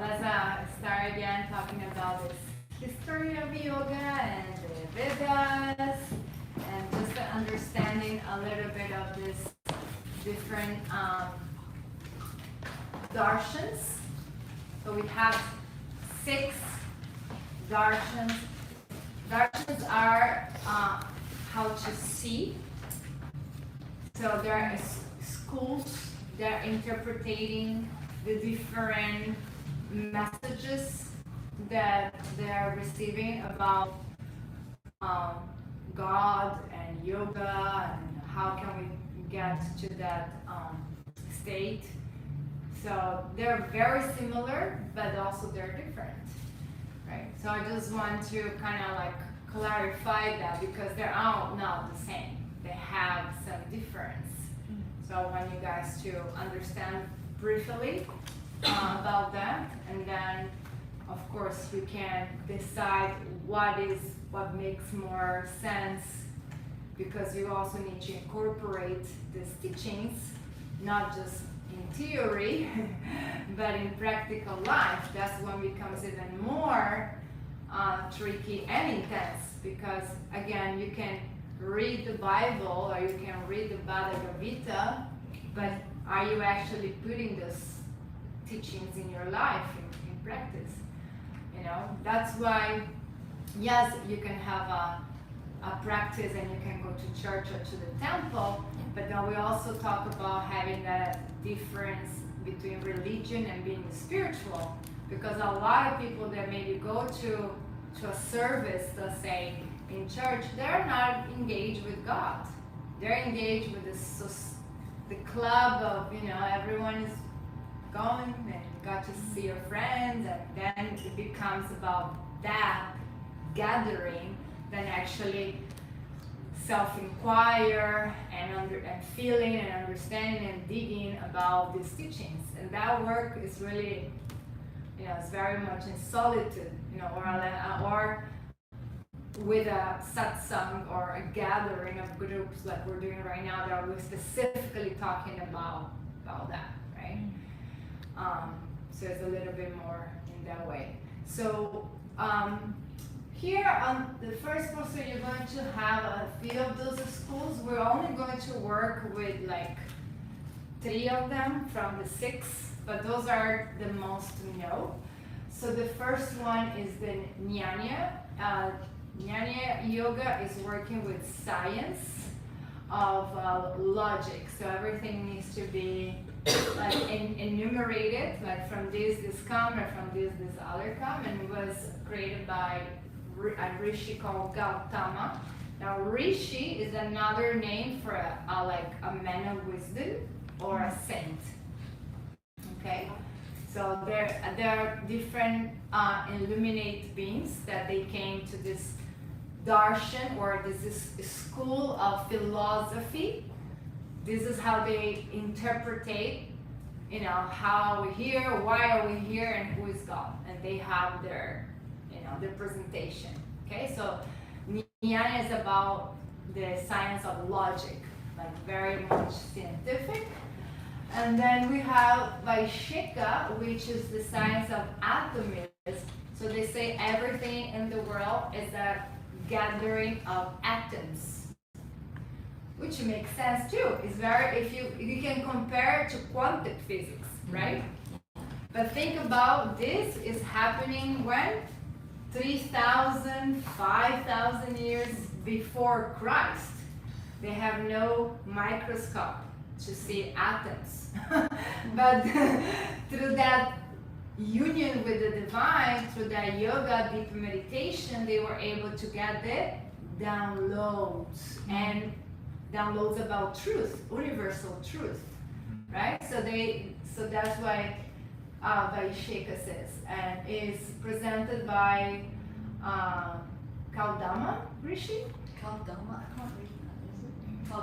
let's start again talking about this history of yoga and the Vedas, and just understanding a little bit of this different darshans. So we have 6 darshans. Darshans are how to see. So there are schools that are interpreting the different messages that they are receiving about God and yoga and how can we get to that state. So they're very similar, but also they're different, right? So I just want to kind of like clarify that because they're all not the same. They have some difference. So I want you guys to understand briefly about that, and then of course you can decide what makes more sense, because you also need to incorporate these teachings not just in theory but in practical life. That's when it becomes even more tricky and intense, because again, you can read the Bible or you can read the Bhagavad Gita, but are you actually putting these teachings in your life, in practice? You know, that's why, yes, you can have a practice and you can go to church or to the temple, but then we also talk about having that difference between religion and being spiritual, because a lot of people that maybe go to a service, let's say, in church, they're not engaged with God. They're engaged with the club of, you know, everyone is going and you got to see your friends, and then it becomes about that gathering than actually self-inquire and feeling and understanding and digging about these teachings. And that work is really, you know, it's very much in solitude, you know, or with a satsang or a gathering of groups like we're doing right now, that we're specifically talking about that, right? So it's a little bit more in that way. So here on the first poster, you're going to have a few of those schools. We're only going to work with like 3 of them from the 6, but those are the most known. So the first one is the Nyaya. Nyaya yoga is working with science of logic. So everything needs to be like enumerated, like from this come, or from this other come, and it was created by a rishi called Gautama. Now rishi is another name for a man of wisdom or a saint. Okay, so there are different illuminate beings that they came to this darshan, or this school of philosophy. This is how they interpretate, you know, how are we here, why are we here, and who is God, and they have their, you know, their presentation. Okay, so Nyaya is about the science of logic, like very much scientific. And then we have Vaisheshika, which is the science of atomism. So they say everything in the world is a gathering of atoms, which makes sense too. It's very, if you can compare it to quantum physics, right? But think about this is happening when 3,000, 5,000 years before Christ. They have no microscope to see atoms. But through that union with the divine, through that yoga, deep meditation, they were able to get the downloads, and downloads about truth, universal truth, right? So that's why Vaisheshika says, and is presented by Kaudama Rishi. Kaudama, I can't read that, is it?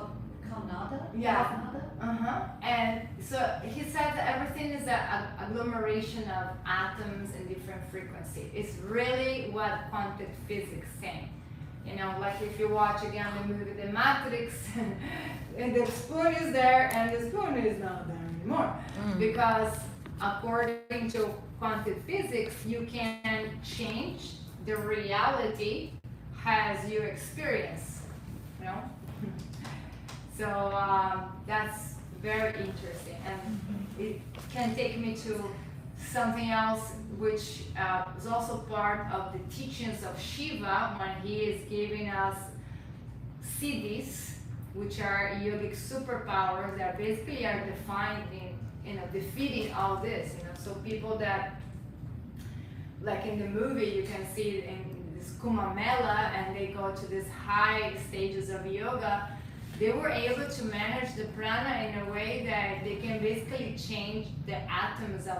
Kaunada? Yeah. And so he said that everything is an agglomeration of atoms and different frequencies. It's really what quantum physics saying. You know, like if you watch again the movie The Matrix, and the spoon is there and the spoon is not there anymore. Because according to quantum physics, you can change the reality as you experience, you know? So that's very interesting, and it can take me to something else which is also part of the teachings of Shiva when he is giving us siddhis, which are yogic superpowers that basically are defined in, defeating all this, so people that, like in the movie, you can see it in this Kumbh Mela, and they go to these high stages of yoga. They were able to manage the prana in a way that they can basically change the atoms of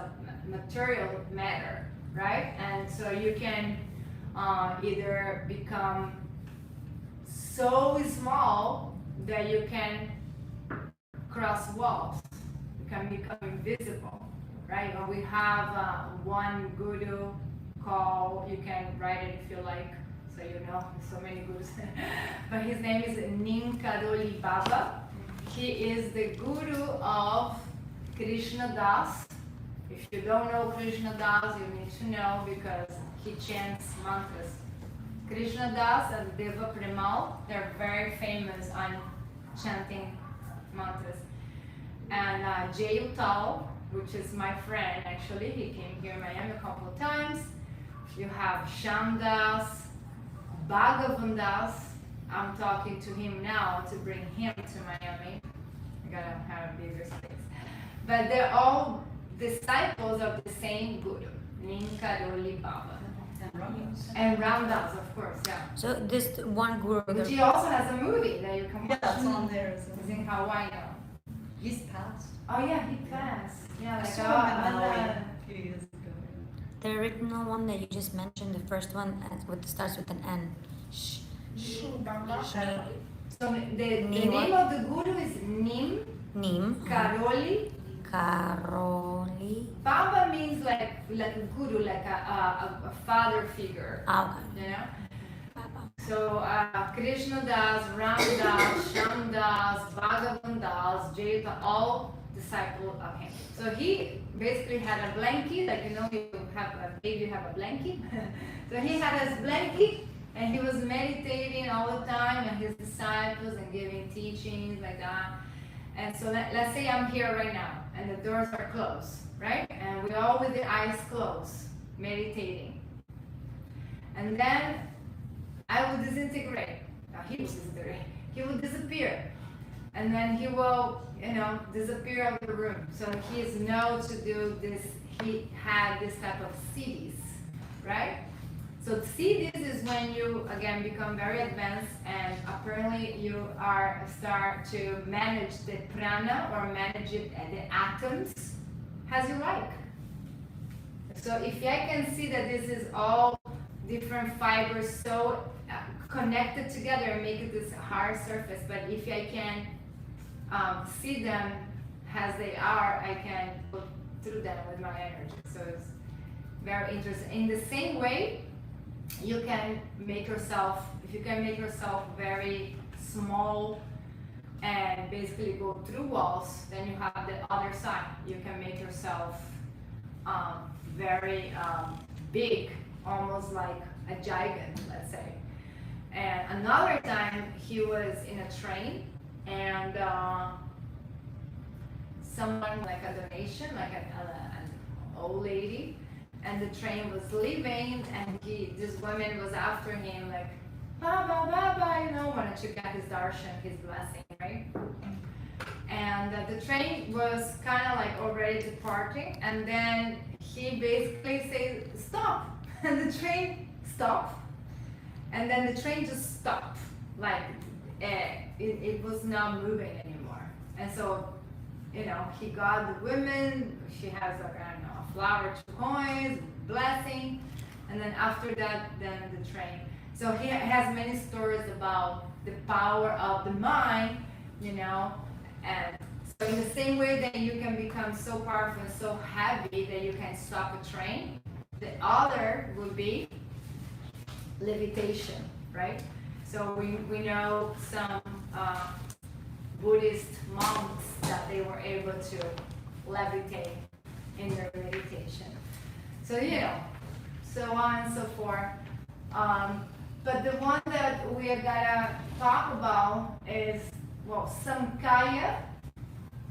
material matter, right? And so you can either become so small that you can cross walls, you can become invisible, right? Or we have one guru called, you can write it if you like, so you know, so many gurus. But his name is Ninkadoli Baba. He is the guru of Krishna Das. If you don't know Krishna Das, you need to know because he chants mantras. Krishna Das and Deva Premal, they're very famous on chanting mantras. And Jay Uttal, which is my friend actually, he came here in Miami a couple of times. You have Shandas, Bhagavan Das. I'm talking to him now to bring him to Miami. I gotta have a bigger space. But they're all disciples of the same guru, Ninkadoli Baba. And Ramdas, of course, yeah. So this one guru. Which he also has a movie that you can watch. Yeah, it's on there. It's in Hawaii now. He's passed. Oh yeah, he passed. Yeah, I like saw him in Maui a few years ago. The original one that you just mentioned, the first one, starts with an N. So the name of the guru is Nim. Karoli. Karoli. Baba means like a guru, like a father figure. Okay. You know? Baba. So Krishna Das, Ram Das, Sham Das, Bhagavan Das, Jeta, all disciples of him. So he basically had a blanket, like you have a baby, you have a blanket. So he had his blanket and he was meditating all the time and his disciples and giving teachings like that. And so let's say I'm here right now and the doors are closed, right? And we're all with the eyes closed, meditating. And then I will disintegrate. He will disintegrate. He will disappear. And then he will, disappear out of the room. So he is known to do this. He had this type of siddhis, right? So siddhis is when you, again, become very advanced and apparently you start to manage the prana or manage it at the atoms as you like. So if I can see that this is all different fibers so connected together and make it this hard surface, but if I can see them as they are, I can go through them with my energy. So it's very interesting. In the same way, you can make yourself, if you can make yourself very small and basically go through walls, then you have the other side. You can make yourself very big, almost like a gigant, let's say. And another time he was in a train and someone, like a donation, like an old lady, and the train was leaving and this woman was after him like, Baba, Baba, wanted to get his darshan, his blessing, right? And the train was kind of like already departing, and then he basically said, stop, and the train stopped, and then the train just stopped, like it was not moving anymore. And so, he got the woman, she has like, I don't know, a flower, 2 coins, blessing, and then after that, then the train. So he has many stories about the power of the mind, and so in the same way that you can become so powerful and so heavy that you can stop a train, the other would be levitation, right? So we know some Buddhist monks that they were able to levitate in their meditation. So, so on and so forth. But the one that we are gonna talk about is, Samkhya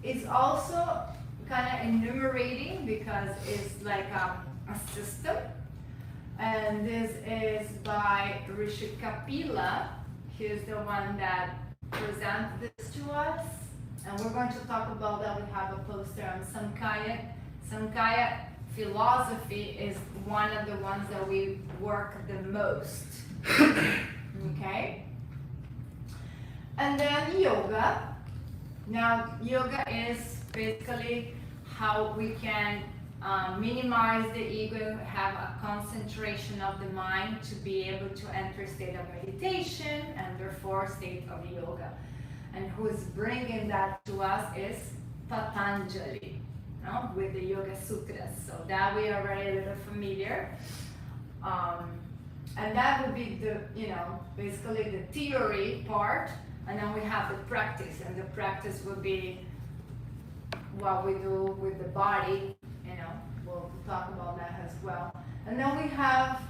is also kind of enumerating because it's like a system. And this is by Rishi Kapila. He's the one that presented this to us. And we're going to talk about that. We have a poster on Samkhya. Samkhya philosophy is one of the ones that we work the most. Okay? And then yoga. Now, yoga is basically how we can minimize the ego, have a concentration of the mind to be able to enter state of meditation and therefore state of yoga. And who is bringing that to us is Patanjali, with the Yoga Sutras. So that we are already a little familiar. And that would be the, basically the theory part, and then we have the practice, and the practice would be what we do with the body, we'll talk about that as well. And then we have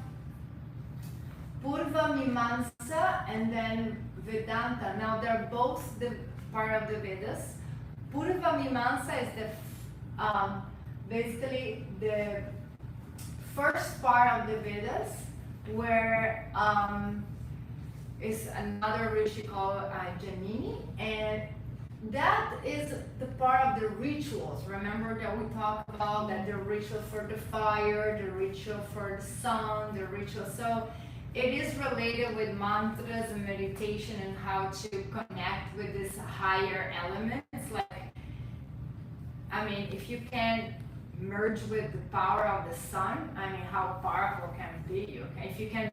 Purva Mimamsa and then Vedanta. Now they're both the part of the Vedas. Purva Mimamsa is the basically the first part of the Vedas, where is another rishi called Janini, and that is the part of the rituals. Remember that we talked about that the ritual for the fire, the ritual for the sun, the ritual. So it is related with mantras and meditation and how to connect with this higher elements. Like, if you can merge with the power of the sun, how powerful can it be? Okay, if you can,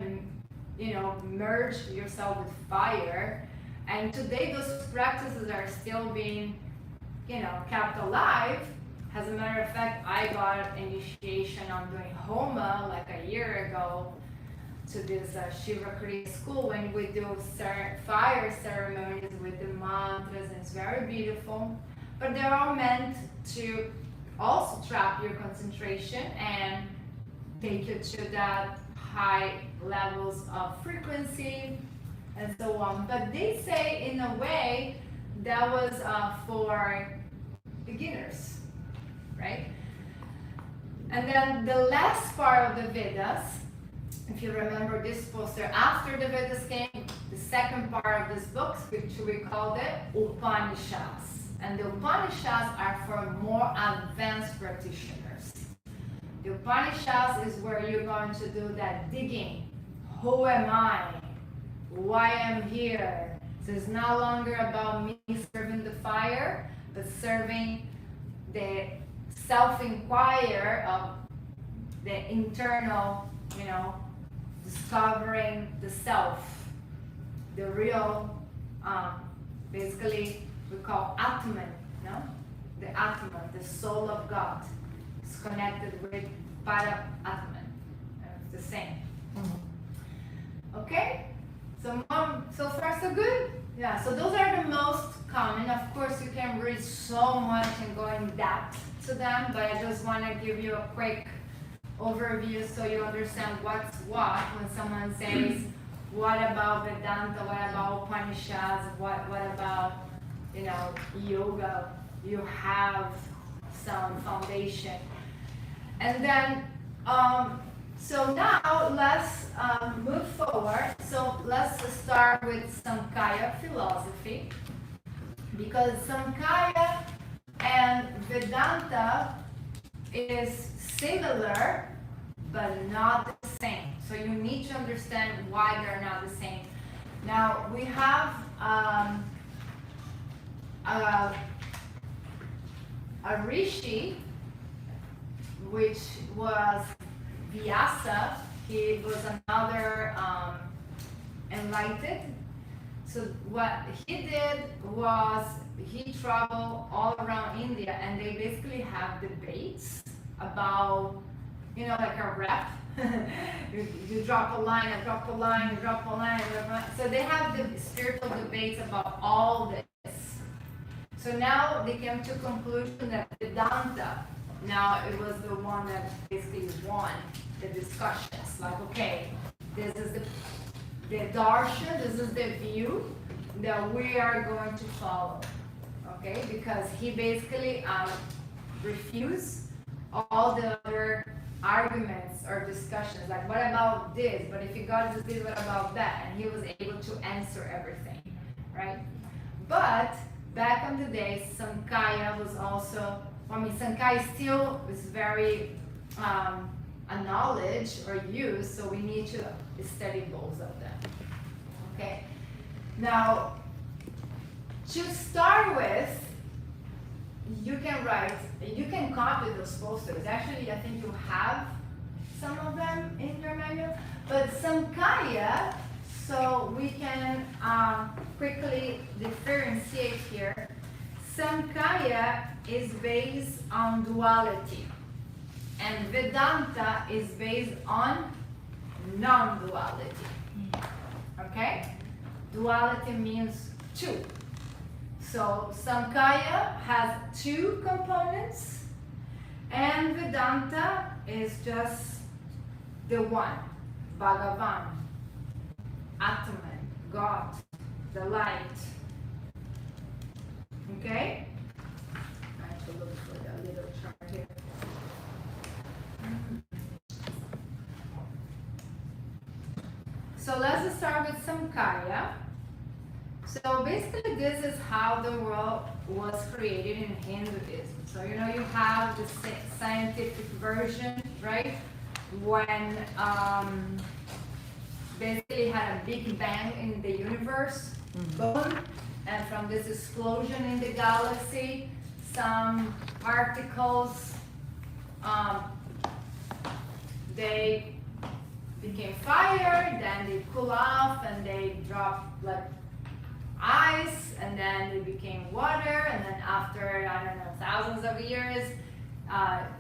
merge yourself with fire. And today those practices are still being, kept alive. As a matter of fact, I got initiation on doing Homa like a year ago to this Shiva Kriya school, when we do fire ceremonies with the mantras, and it's very beautiful. But they're all meant to also trap your concentration and take you to that high levels of frequency and so on. But they say, in a way, that was for beginners, right? And then the last part of the Vedas, if you remember this poster, after the Vedas came the second part of this book, which we call the Upanishads. And the Upanishads are for more advanced practitioners. The Upanishads is where you're going to do that digging. Who am I? Why I'm here? So it's no longer about me serving the fire, but serving the self-inquire of the internal, discovering the self, the real, basically we call Atman, the Atman, the soul of God. It's connected with Para Atman. It's the same. Okay? So far so good? Yeah, so those are the most common. Of course, you can read so much and go in depth to them, but I just want to give you a quick overview so you understand what's what when someone says, what about Vedanta, what about Upanishads, what about, yoga? You have some foundation. And then, so now let's move forward. So let's start with Samkhya philosophy, because Samkhya and Vedanta is similar but not the same. So you need to understand why they're not the same. Now we have a rishi, which was Vyasa. He was another enlightened. So what he did was he traveled all around India, and they basically have debates about, like a rap. you drop a line, I drop a line, you drop a line, I drop a line. So they have the spiritual debates about all this. So now they came to a conclusion that Vedanta now it was the one that basically won the discussions. Like, okay, this is the darshan, this is the view that we are going to follow. Okay, because he basically refused all the other arguments or discussions, like what about this, but if you got this, what about that, and he was able to answer everything, right? But back in the day, Samkhya was also, Samkhya still is very acknowledged or used, so we need to study both of them. Okay, now to start with, you can copy those posters. Actually, I think you have some of them in your manual, but Samkhya, so we can quickly differentiate here. Samkhya is based on duality, and Vedanta is based on non-duality. Okay? Duality means two. So Samkhya has two components, and Vedanta is just the one, Bhagavan, Atman, God, the light. Okay? I have to look for the little chart here. So let's start with Samkhya. So basically this is how the world was created in Hinduism. So you have the scientific version, right? When basically had a big bang in the universe, boom, and from this explosion in the galaxy, some particles, they became fire, then they cool off and they drop like ice, and then they became water, and then after, I don't know, thousands of years,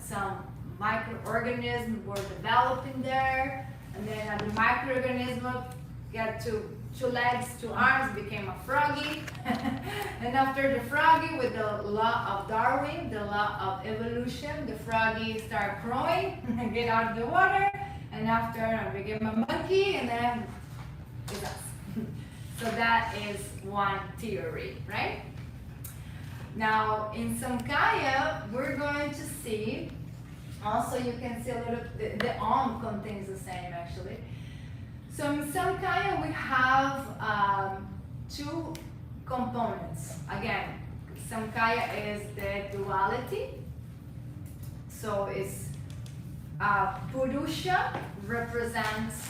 some microorganisms were developing there, and then the microorganism got two legs, two arms, became a froggy, and after the froggy, with the law of Darwin, the law of evolution, the froggy started growing and get out of the water, and after became a monkey, and then it's us. So that is one theory, right? Now in Samkhya, we're going to see, also you can see a little, the Om contains the same actually. So in Samkhya we have two components. Again, Samkhya is the duality. So it's Purusha represents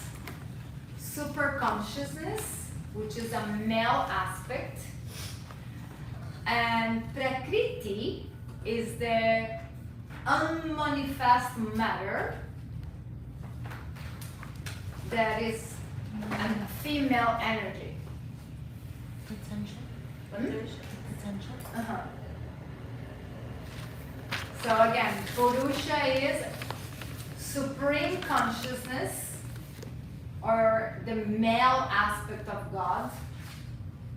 super consciousness, which is a male aspect, and Prakriti is the unmanifest matter that is a female energy. Potential. Potential. So again, Purusha is supreme consciousness, or the male aspect of God,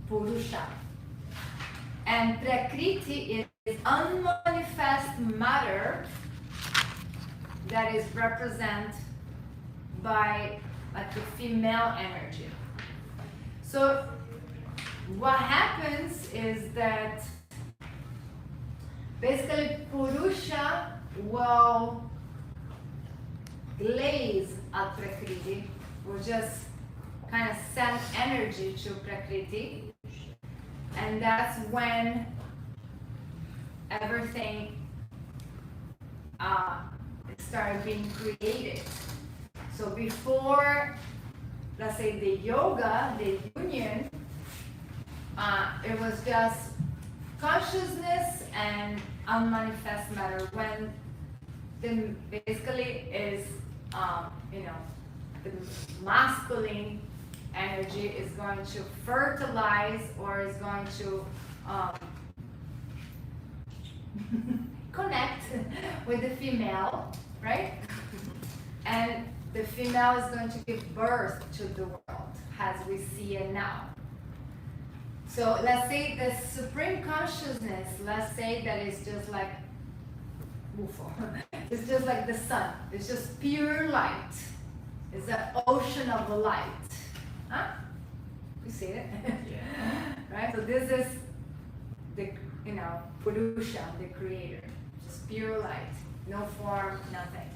Purusha. And Prakriti is unmanifest matter that is represented by like the female energy. So what happens is that basically Purusha will glaze at Prakriti, will just kind of send energy to Prakriti, and that's when everything started being created. So before, let's say the yoga, the union, it was just consciousness and unmanifest matter. When the basically is, the masculine energy is going to fertilize or is going to connect with the female, right? And the female is going to give birth to the world as we see it now. So let's say the supreme consciousness, let's say that is just like UFO. It's just like the sun. It's just pure light. It's an ocean of light. Huh? You see it? Yeah. Right? So this is the, Purusha, the creator. Just pure light. No form, nothing.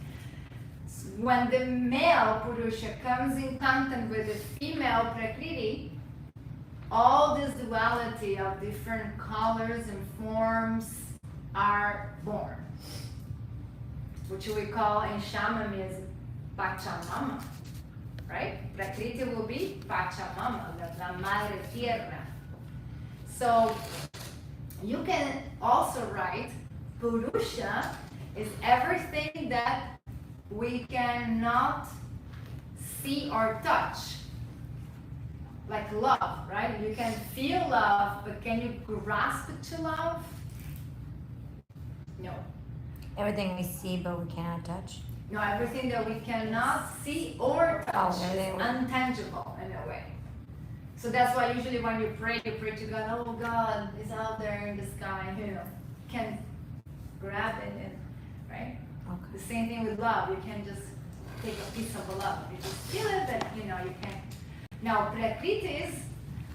So when the male Purusha comes in contact with the female Prakriti, all this duality of different colors and forms are born, which we call in shamanism Pachamama, right? Prakriti will be Pachamama, la Madre Tierra. So you can also write Purusha is everything that we cannot see or touch. Like love, right? You can feel love, but can you grasp to love? No. Everything we see but we cannot touch. No, everything that we cannot see or touch is everything. untangible in a way. So that's why usually when you pray to God, oh God is out there in the sky, can grab it, and, right? Okay. The same thing with love. You can't just take a piece of love. You just feel it, but you can't. Now, Prakriti is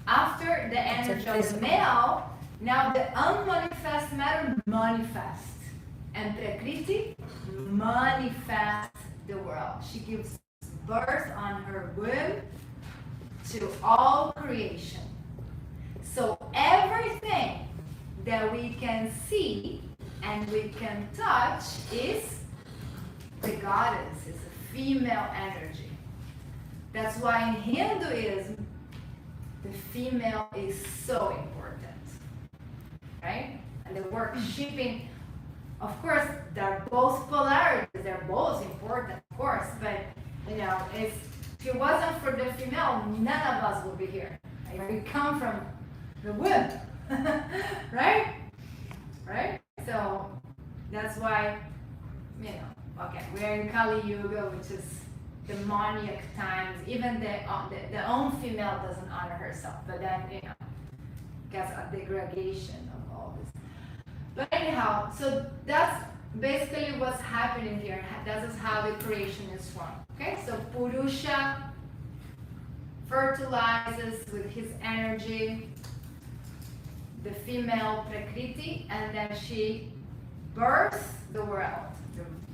after the energy of the male, now the unmanifest matter manifests. And Prakriti manifests the world. She gives birth on her womb to all creation. So everything that we can see and we can touch is the goddess, is a female energy. That's why in Hinduism, the female is so important, right? And the worshipping, of course, they're both polarities, they're both important, of course, but if it wasn't for the female, none of us would be here. We come from the womb, right? Right? So that's why, okay, we're in Kali Yuga, which is demoniac times. Even the own female doesn't honor herself, but then gets a degradation of all this. But anyhow, so that's basically what's happening here. This is how the creation is formed. Okay, so Purusha fertilizes with his energy the female Prakriti, and then she births the world,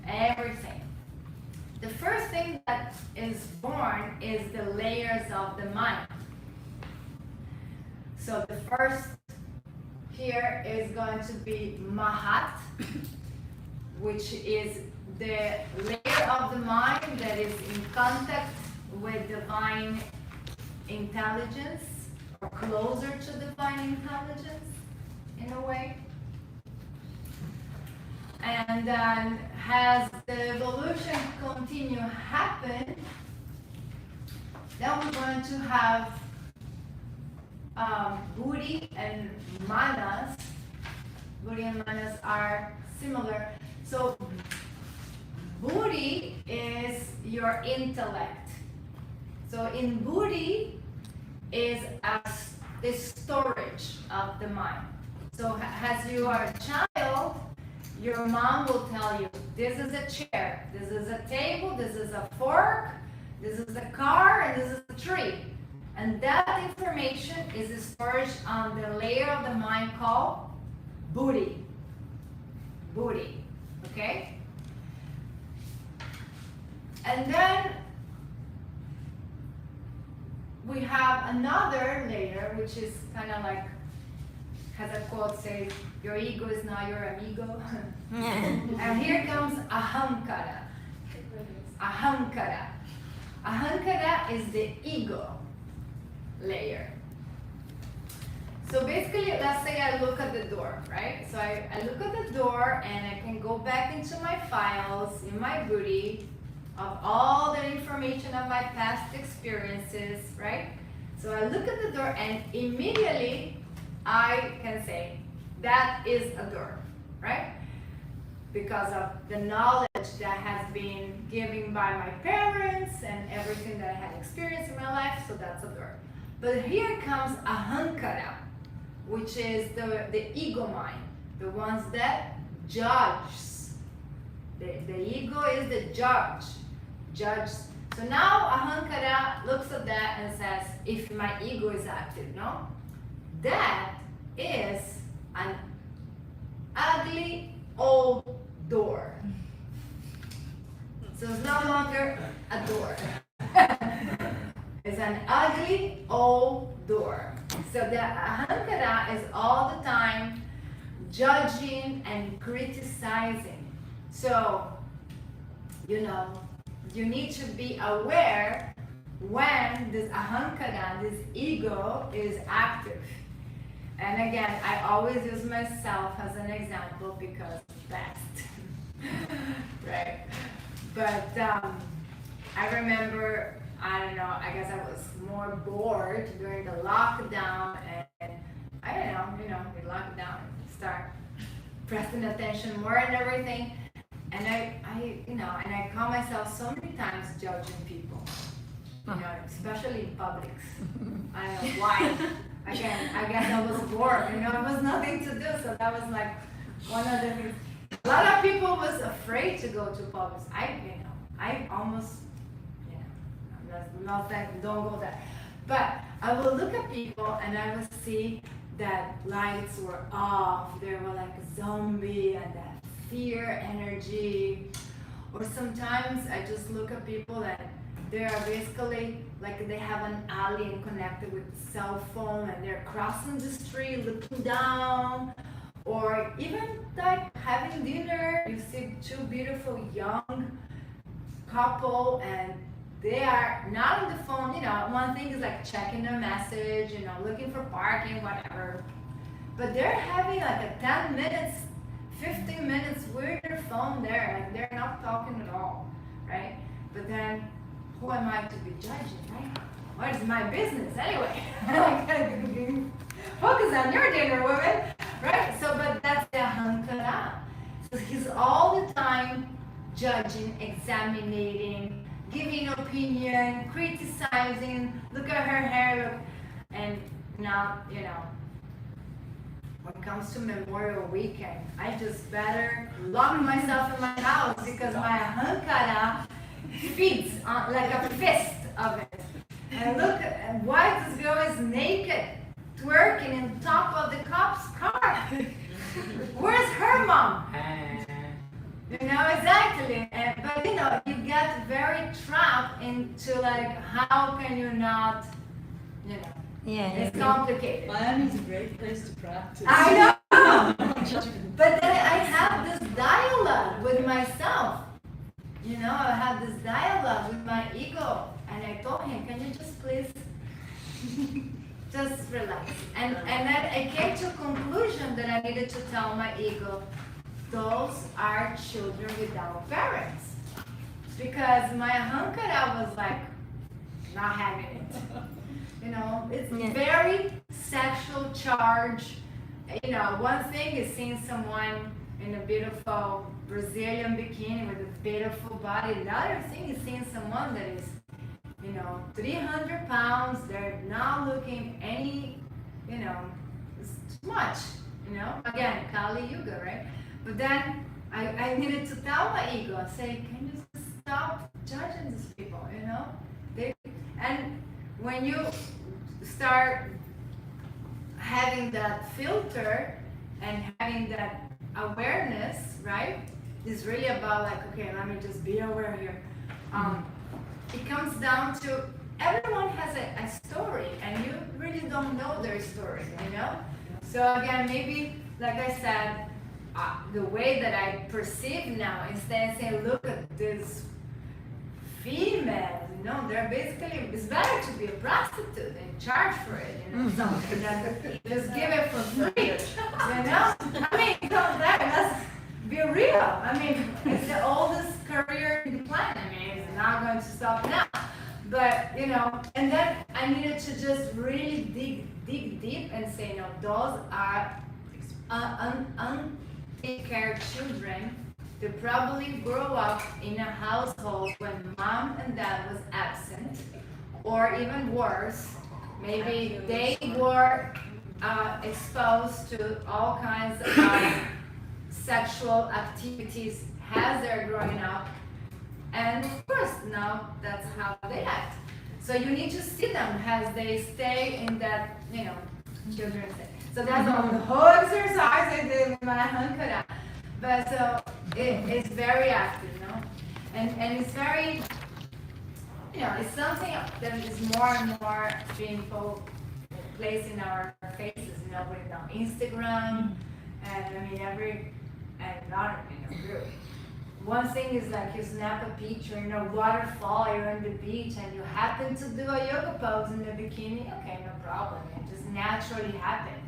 everything. The first thing that is born is the layers of the mind. So the first here is going to be Mahat, which is the layer of the mind that is in contact with divine intelligence, or closer to divine intelligence in a way. And then as the evolution continue happen, then we're going to have Buddhi and Manas. Buddhi and Manas are similar. So Buddhi is your intellect. So in Buddhi is the storage of the mind. So as you are a child, your mom will tell you, this is a chair, this is a table, this is a fork, this is a car, and this is a tree. And that information is stored on the layer of the mind called Buddhi. Buddhi, okay? And then we have another layer, which is kind of like, as a quote says, your ego is not your amigo. And here comes Ahamkara. Ahamkara. Ahamkara is the ego layer. So basically, let's say I look at the door, right? So I look at the door and I can go back into my files in my Buddhi of all the information of my past experiences, right? So I look at the door and immediately I can say, that is a door, right? Because of the knowledge that has been given by my parents and everything that I had experienced in my life, so that's a door. But here comes Ahankara, which is the ego mind, the ones that judge The ego is the judge. So now ahankara looks at that and says, if my ego is active, no? That is an ugly old door. So it's no longer a door. It's an ugly old door. So the ahankara is all the time judging and criticizing. So, you need to be aware when this ahankara, this ego is active. And again, I always use myself as an example because it's best. Right? But I remember, I don't know, I guess I was more bored during the lockdown, and I don't know, we locked down and start pressing attention more and everything. And I caught myself so many times judging people, especially in publics. I don't know why. Again, I guess I was bored, there was nothing to do, so that was like one of the things. A lot of people was afraid to go to publics. I almost, I'm not saying don't go there. But I will look at people and I will see that lights were off, they were like a zombie and that fear energy. Or sometimes I just look at people and they are basically like they have an alien connected with the cell phone and they're crossing the street looking down. Or even like having dinner, you see two beautiful young couple and they are not on the phone, one thing is like checking their message, looking for parking, whatever. But they're having like a 10 minutes, 15 minutes with their phone there, like they're not talking at all, right? But then, who am I to be judging, right? What is my business anyway? Focus on your dinner, woman, right? So, but that's the ahankara. So he's all the time judging, examining, giving opinion, criticizing, look at her hair, look, and now, when it comes to Memorial Weekend, I just better lock myself in my house because my ahankara feeds on like a fist of it. And look, why this girl is naked, twerking on top of the cop's car. Where's her mom? Exactly. But you get very trapped into like, how can you not, Yeah. it's complicated. Miami's a great place to practice. I know. But then I have this dialogue with myself. I had this dialogue with my ego, and I told him, "Can you just please, just relax?" And then I came to a conclusion that I needed to tell my ego, those are children without parents, because my ahankara was like not having it. It's very sexual charge. One thing is seeing someone in a beautiful Brazilian bikini with a beautiful body. The other thing is seeing someone that is, 300 pounds. They're not looking any, it's too much. Again, Kali Yuga, right? But then I needed to tell my ego, I say, can you just stop judging these people? And when you start having that filter and having that awareness, right? It's really about like, okay, let me just be aware here. It comes down to everyone has a story and you really don't know their story, So again, maybe, like I said, the way that I perceive now, instead of saying, look at this female, they're basically, it's better to be a prostitute and charge for it, something than just give it for free, let's be real. It's the oldest career in the planet. It's not going to stop now. But, and then I needed to just really dig deep and say, those are untaken care of children. They probably grew up in a household when mom and dad was absent, or even worse, maybe they were exposed to all kinds of sexual activities as they're growing up, and of course now that's how they act. So you need to see them as they stay in that, children stay. So that's the whole exercise I did with my hankara. But so it's very active, and it's very, it's something that is more and more being placed in our faces, with Instagram, and not, really. One thing is like you snap a picture in a waterfall, you're on the beach, and you happen to do a yoga pose in the bikini, okay, no problem, it just naturally happened.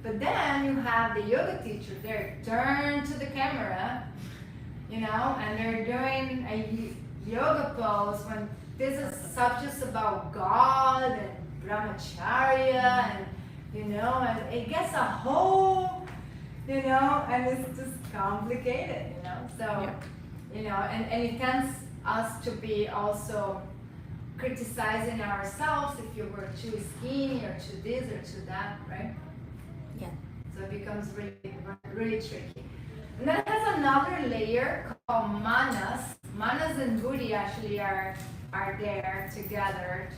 But then you have the yoga teacher there, turn to the camera, and they're doing a yoga pose when this is subjects about God and brahmacharya, and and it gets a whole, and it's just complicated, so, and it tends us to be also criticizing ourselves if you were too skinny or too this or too that, right? Yeah. So it becomes really, really tricky. And then there's another layer called manas. Manas and buddhi actually are there together.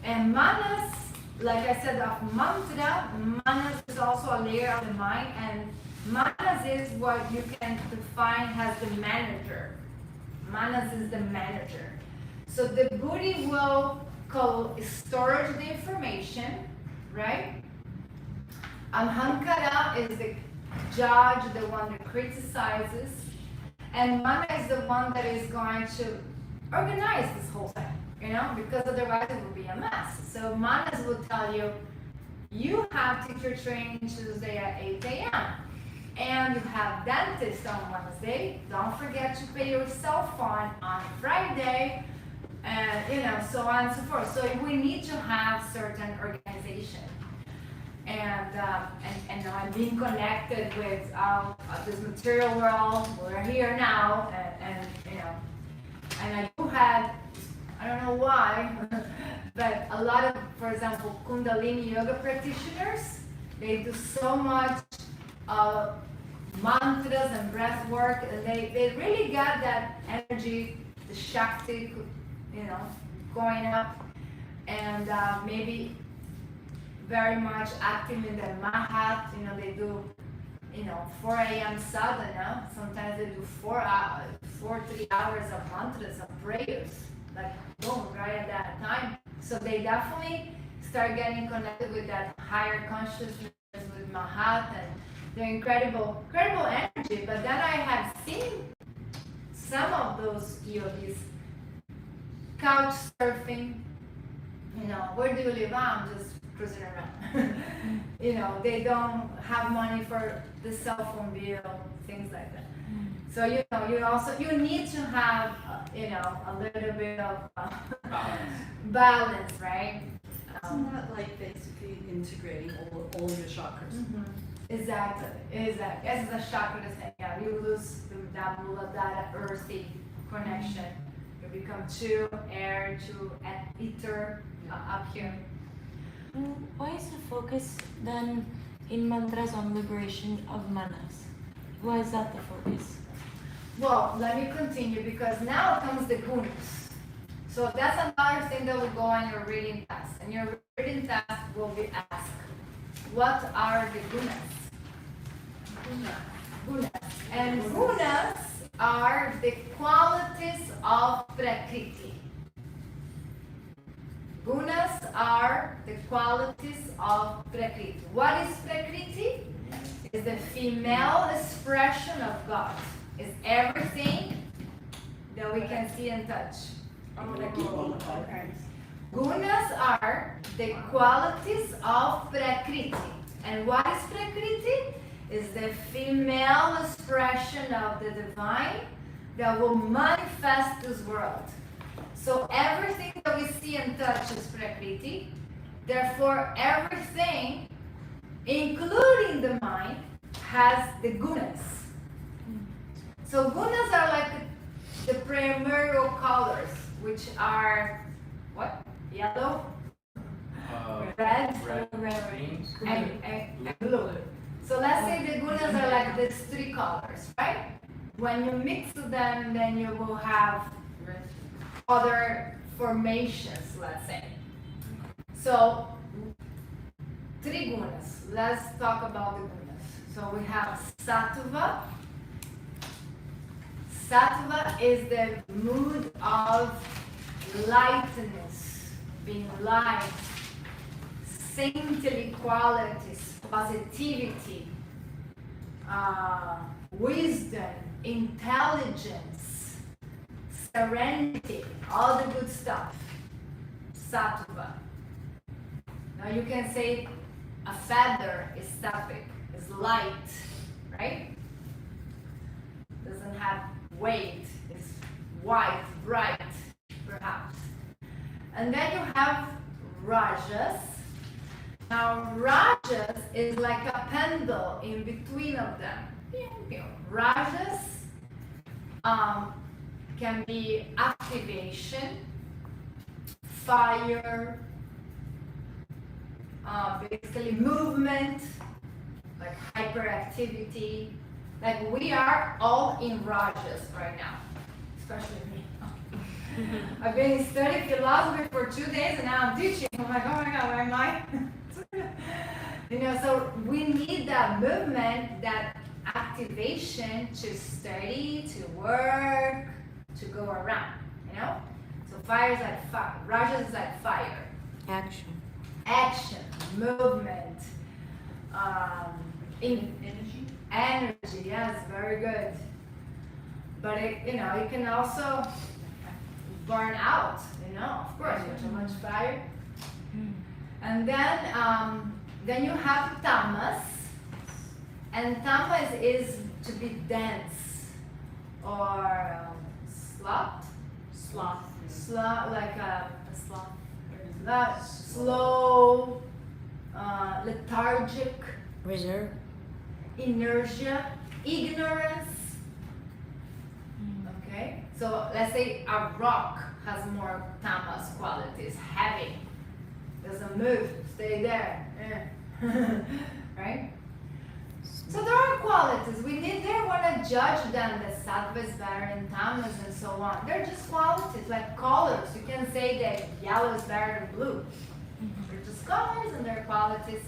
And manas, like I said, of mantra, manas is also a layer of the mind, and manas is what you can define as the manager. Manas is the manager. So the buddhi will storage the information, right? Hankara is the judge, the one that criticizes, and mana is the one that is going to organize this whole thing, because otherwise it will be a mess. So manas will tell you, you have teacher training Tuesday at 8 a.m. and you have dentist on Wednesday. Don't forget to pay your cell phone on Friday, and so on and so forth. So we need to have certain organization, and being connected with this material world. We're here now, and I do have, I don't know why, but a lot of, for example, Kundalini yoga practitioners, they do so much mantras and breath work, and they really got that energy, the Shakti, going up, and maybe very much active in the Mahat, they do, 4 a.m. sadhana, sometimes they do 3 hours of mantras, of prayers, like boom, right at that time. So they definitely start getting connected with that higher consciousness, with Mahat, and they're incredible energy. But then I have seen some of those yogis couch surfing, where do you live? I'm just cruising around. They don't have money for the cell phone bill, things like that. So you need to have a little bit of balance, right? Isn't that like basically integrating all your chakras? Mm-hmm. Exactly. As the chakra thing, you lose that Muladhara earthy connection. You become too air, too ether up here. Why is the focus then in mantras on liberation of manas? Why is that the focus? Well, let me continue, because now comes the gunas. So that's another thing that will go on your reading test. And your reading test will be asked, what are the gunas? Gunas. And gunas are the qualities of Prakriti. Gunas are the qualities of Prakriti. What is Prakriti? It's the female expression of God. It's everything that we can see and touch. Gunas are the qualities of Prakriti. And what is Prakriti? Is the female expression of the divine that will manifest this world. So everything that we see and touch is Prakriti. Therefore, everything, including the mind, has the gunas. So gunas are like the primary colors, which are what? Yellow, red, green, and blue. So let's say the gunas are like have these three colors, right? When you mix them, then you will have other formations, let's say. So, three gunas. Let's talk about the gunas. So we have sattva. Sattva is the mood of lightness, being light, saintly qualities, positivity, wisdom, intelligence, serenity, all the good stuff. Sattva. Now you can say a feather is sattvic, is light, right? Doesn't have weight, it's white, bright, perhaps. And then you have rajas. Now rajas is like a pendle in between of them. Rajas can be activation, fire, basically movement, like hyperactivity. Like we are all in rajas right now, especially me. I've been studying philosophy for 2 days and now I'm teaching. I'm like, oh my God, where am I? So we need that movement, that activation to study, to work, to go around, So fire is like fire, rajas is like fire. Action, movement, energy, yes, very good. But it can also burn out, of course, with too much fire. And then you have tamas, and tamas is to be dense or sloth, like a sloth, slow, lethargic, Reserve. inertia, ignorance. Okay, so let's say a rock has more tamas qualities, heavy, doesn't move, stay there, right? So there are qualities. We don't want to judge them that sattva is better than tamas and so on. They're just qualities, like colors. You can say that yellow is better than blue. They're just colors and they're qualities.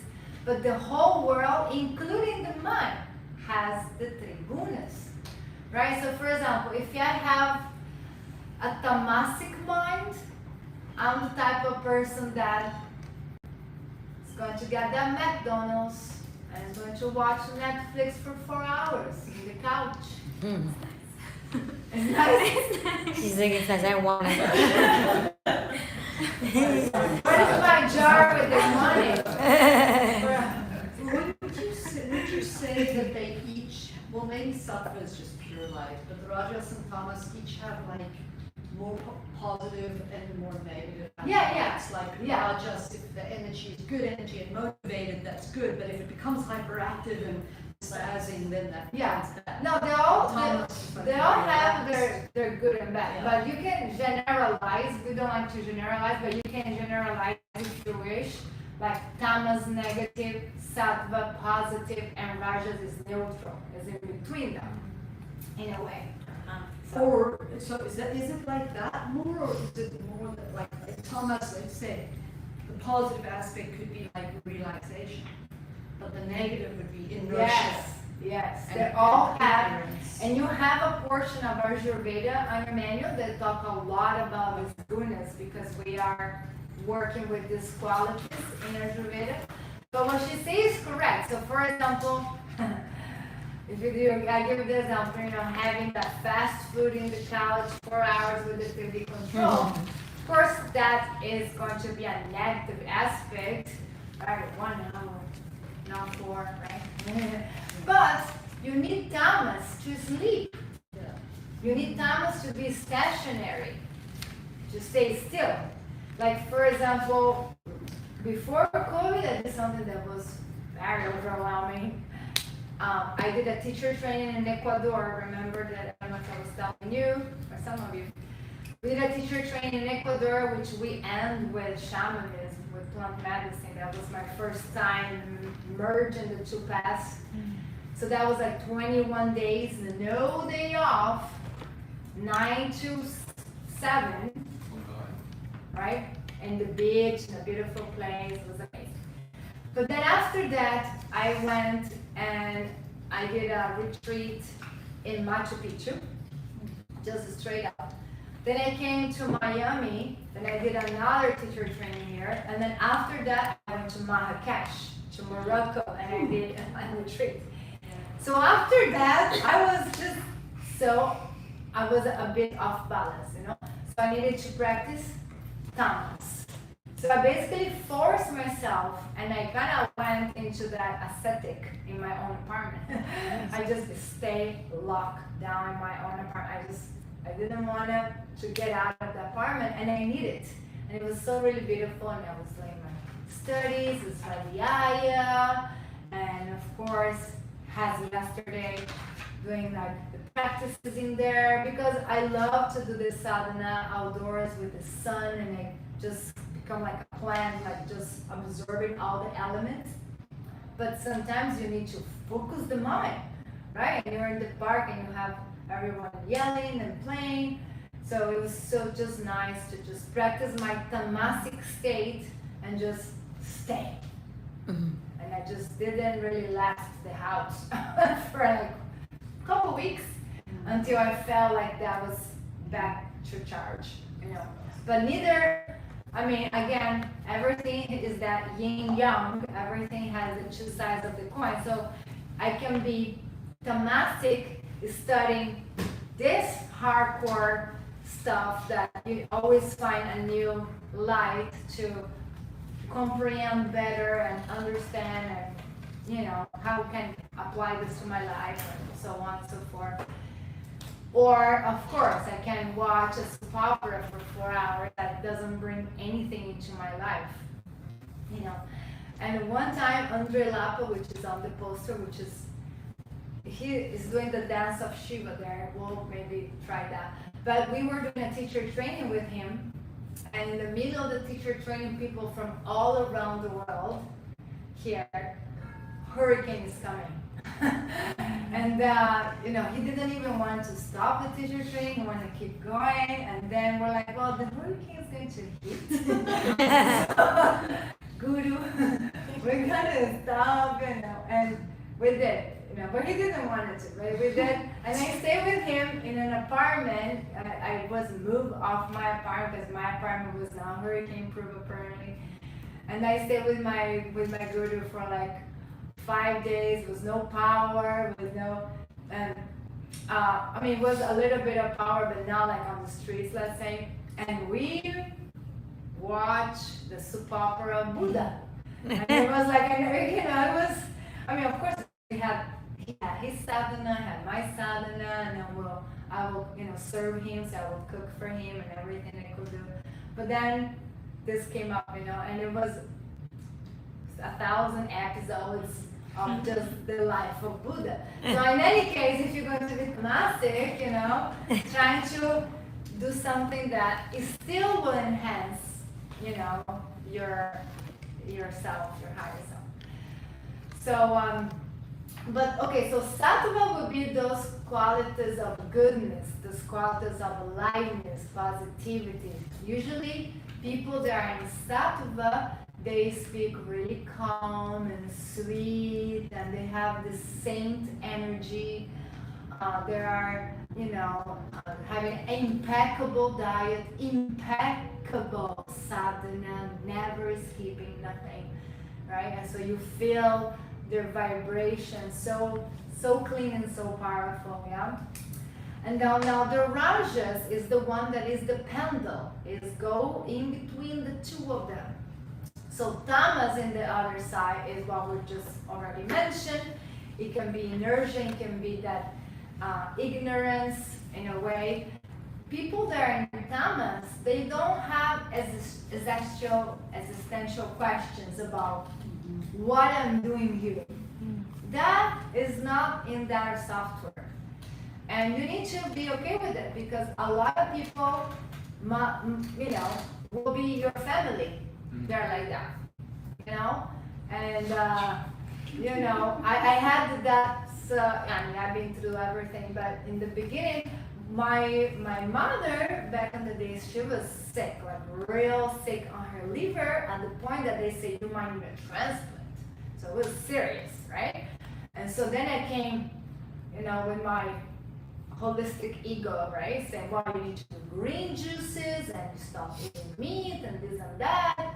But the whole world, including the mind, has the three gunas, right? So for example, if I have a tamasic mind, I'm the type of person that is going to get that McDonald's and is going to watch Netflix for 4 hours on the couch. It's nice. She's like, it says, I want it. Where's my jar with the money? Would you say that they each, well, maybe sattva is just pure light, but the rajas and tamas each have like more positive and more negative aspects. Rajas, if the energy is good energy and motivated, that's good, but if it becomes hyperactive and spazzing, then that becomes bad. No, they all have their good and bad, but you can generalize. We don't like to generalize, but you can generalize if you wish. Like tamas negative, sattva positive, and rajas is neutral, is in between them, in a way. So is it like that more, or is it more that like tamas, let's say, the positive aspect could be like relaxation, but the negative would be inertia. Yes, they all have, and you have a portion of Ayurveda on your manual that talk a lot about these gunas because we are working with these qualities in Ayurveda. But what she says is correct. So for example, if you do, I give the example, having that fast food in the couch 4 hours with the TV control. Of course, that is going to be a negative aspect, right? 1 hour, not 4, right? But you need tamas to sleep. You need tamas to be stationary, to stay still. Like for example, before COVID, I did something that was very overwhelming. I did a teacher training in Ecuador. Remember that I don't know if I was telling you or some of you. We did a teacher training in Ecuador, which we end with shamanism, with plant medicine. That was my first time merging the two paths. So that was like 21 days, no day off, 9 to 7, right? And the beach, in a beautiful place, it was amazing. But then after that, I went and I did a retreat in Machu Picchu, just straight up. Then I came to Miami, then I did another teacher training here, and then after that, I went to Marrakech, to Morocco, and I did a retreat. So after that, I was a bit off balance, you know? So I needed to practice tamas. So I basically forced myself, and I kind of went into that ascetic in my own apartment. I just stayed locked down in my own apartment. I didn't want to get out of the apartment, and I needed it. And it was so really beautiful, and I was doing my studies, it was Nyaya, and of course, as yesterday, doing like the practices in there, because I love to do this sadhana outdoors with the sun, and I just become like a plant, like just absorbing all the elements. But sometimes you need to focus the mind, right? And you're in the park and you have everyone yelling and playing. So it was so just nice to just practice my tamasic state and just stay. Mm-hmm. And I just didn't really left the house for like a couple weeks until I felt like that was back to charge, you know. But again, everything is that yin yang, everything has the two sides of the coin. So I can be tamasic, studying this hardcore stuff that you always find a new light to comprehend better and understand, and you know how can apply this to my life and so on and so forth. Or of course I can watch a soap opera for 4 hours that doesn't bring anything into my life, you know. And one time Andre Lapa, which is on the poster, he is doing the dance of Shiva there. We'll maybe try that. But we were doing a teacher training with him, and in the middle of the teacher training, people from all around the world here, hurricane is coming. And you know, he didn't even want to stop the teacher training, he wanted to keep going, and then we're like, well, the hurricane is going to hit. So, Guru, we're gonna stop, you know, and we did. You know, but he didn't want it to, right? We did, and I stayed with him in an apartment. I was moved off my apartment because my apartment was now hurricane proof apparently. And I stayed with my guru for like 5 days with no power, with no, and it was a little bit of power, but not like on the streets, let's say. And we watched the soap opera Buddha, and it was like, you know, it was. Of course, he had his sadhana, had my sadhana, and then I will, you know, serve him, so I will cook for him and everything I could do. But then this came up, you know, and it was 1,000 episodes of just the life of Buddha. So in any case, if you're going to be tamasic, you know, trying to do something that is still will enhance, you know, yourself, your higher self. So, but okay, so sattva would be those qualities of goodness, those qualities of lightness, positivity. Usually, people that are in sattva, they speak really calm and sweet, and they have this saint energy. They are, you know, having an impeccable diet, impeccable sadhana, never skipping nothing, right? And so you feel their vibration so clean and so powerful, yeah? And now the rajas is the one that is the pendle, is go in between the two of them. So tamas in the other side is what we just already mentioned. It can be inertia, it can be that ignorance in a way. People that are in tamas, they don't have existential questions about what I'm doing here. That is not in their software. And you need to be okay with it, because a lot of people, you know, will be your family. They're like that, you know? And you know, I had that, I mean, I've been through everything, but in the beginning, my mother, back in the days, she was sick, like real sick on her liver, at the point that they say you might need a transplant. So it was serious, right? And so then I came, you know, with my holistic ego, right? Saying, well, you need to do green juices and you stop eating meat and this and that.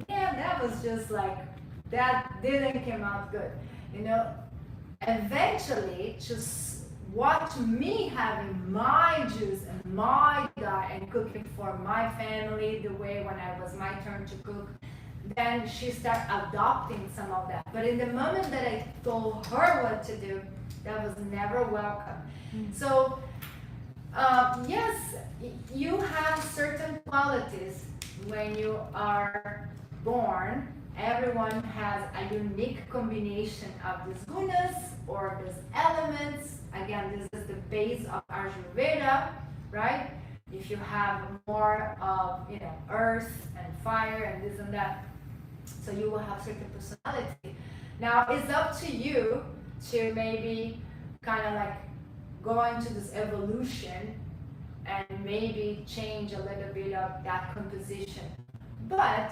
Yeah, that was just like, that didn't come out good. You know, eventually, just watch me having my juice and my diet and cooking for my family the way when it was my turn to cook. Then she started adopting some of that. But in the moment that I told her what to do, that was never welcome. So, yes, you have certain qualities when you are born. Everyone has a unique combination of these gunas or these elements. Again, this is the base of Ayurveda, right? If you have more of, you know, earth and fire and this and that, so you will have certain personality. Now, it's up to you to maybe kind of like go into this evolution and maybe change a little bit of that composition. But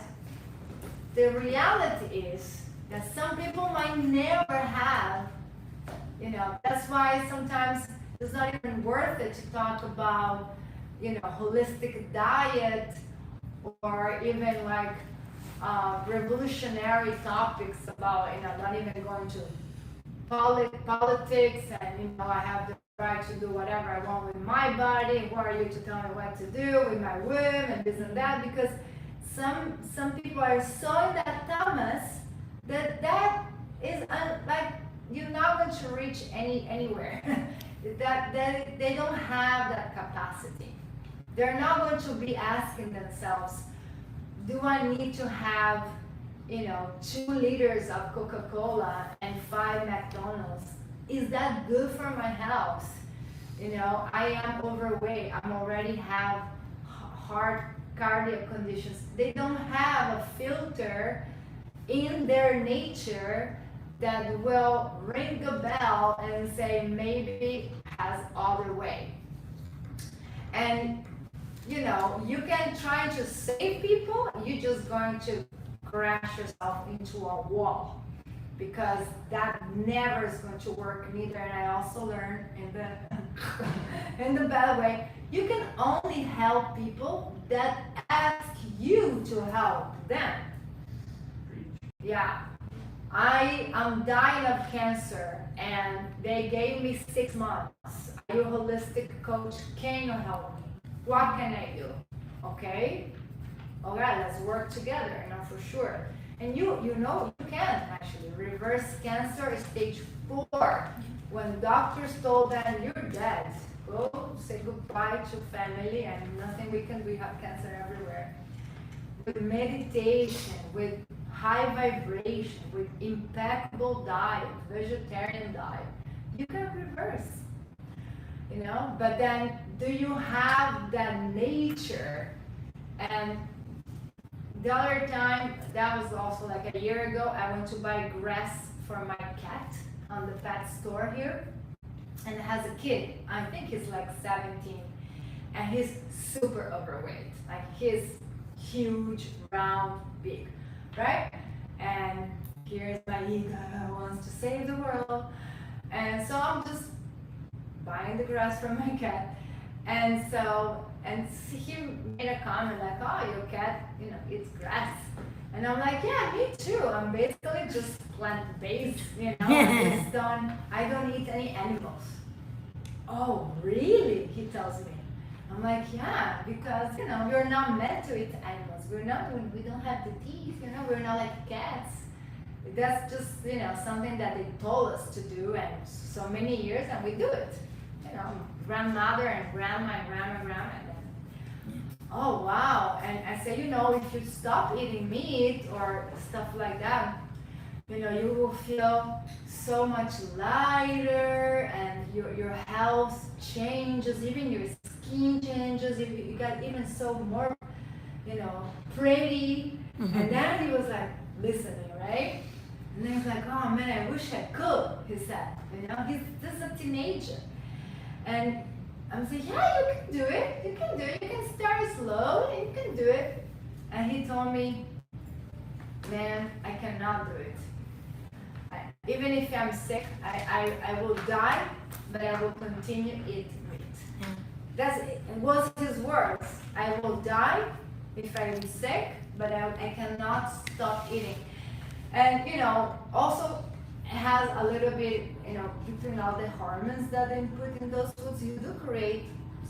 the reality is that some people might never have, you know, that's why sometimes it's not even worth it to talk about, you know, holistic diet or even like revolutionary topics about, you know, not even going to politics and, you know, I have the right to do whatever I want with my body. Who are you to tell me what to do with my womb and this and that? Because some people are so in that tamas that is like you're not going to reach anywhere. that they don't have that capacity. They're not going to be asking themselves, do I need to have, you know, 2 liters of Coca-Cola and 5 McDonald's? Is that good for my health? You know, I am overweight. I'm already have heart cardiac conditions. They don't have a filter in their nature that will ring a bell and say maybe has other way. And you know, you can try to save people, you're just going to crash yourself into a wall, because that never is going to work neither. And I also learned in the bad way, you can only help people that ask you to help them. Yeah, I am dying of cancer and they gave me 6 months. Are you a holistic coach? Can you help me? What can I do? Okay, all right, let's work together, you know, for sure. And you know, you can actually reverse cancer stage 4. When doctors told them you're dead, go say goodbye to family and nothing we can do. We have cancer everywhere. With meditation, with high vibration, with impeccable diet, vegetarian diet, you can reverse. You know, but then do you have that nature? And the other time, that was also like a year ago, I went to buy grass for my cat on the pet store here, and it has a kid. I think he's like 17, and he's super overweight. Like he's huge, round, big, right? And here's my ego wants to save the world, and so I'm just buying the grass from my cat. And so, and he made a comment like, oh, your cat, you know, eats grass. And I'm like, yeah, me too. I'm basically just plant-based, you know, I don't eat any animals. Oh, really? He tells me. I'm like, yeah, because, you know, we're not meant to eat animals. We don't have the teeth, you know, we're not like cats. That's just, you know, something that they told us to do, and so many years, and we do it. You know, grandmother and grandma and grandma. Oh, wow. And I say, you know, if you stop eating meat or stuff like that, you know, you will feel so much lighter, and your health changes, even your skin changes, you got even so more, you know, pretty. And then he was like listening, right? And then he's like, oh man, I wish I could, he said. You know, he's just a teenager. And I'm saying, yeah, you can do it. You can do it. You can start slow and you can do it. And he told me, man, I cannot do it. Even if I'm sick, I will die, but I will continue eating meat. That's it. It was his words. I will die if I'm sick, but I cannot stop eating. And you know, also it has a little bit, you know, between all the hormones that they put in those foods, you do create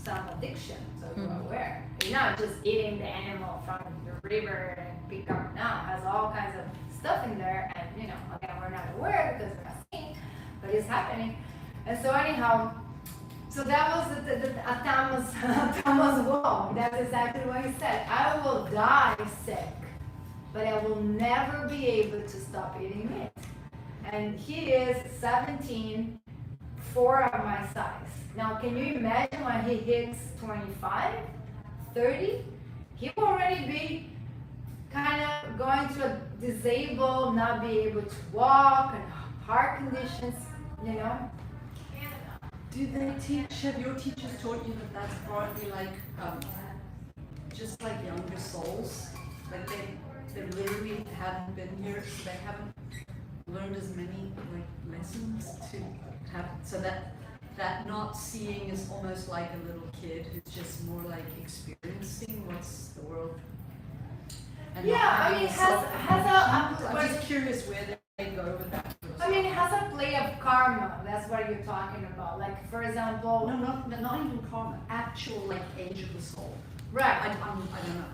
some addiction. So you're aware. You're not just eating the animal from the river and pick up. Now it has all kinds of stuff in there, and you know, again, we're not aware because we're not seeing, but it's happening. And so anyhow, so that was Thomas wall. That's exactly what he said. I will die sick, but I will never be able to stop eating meat. And he is 17, 4 of my size. Now, can you imagine when he hits 25, 30? He will already be kind of going to a disabled, not be able to walk, and heart conditions, you know. Do they teach, have your teachers taught you that that's partly like, just like younger souls? Like they literally haven't been here, so they haven't learned as many like lessons to have, so that not seeing is almost like a little kid who's just more like experiencing what's the world. And yeah, I mean, I'm just curious where they go with that. I mean, it has a play of karma. That's what you're talking about. Like, for example, No, not even karma. Actual like age of the soul. right? I don't know.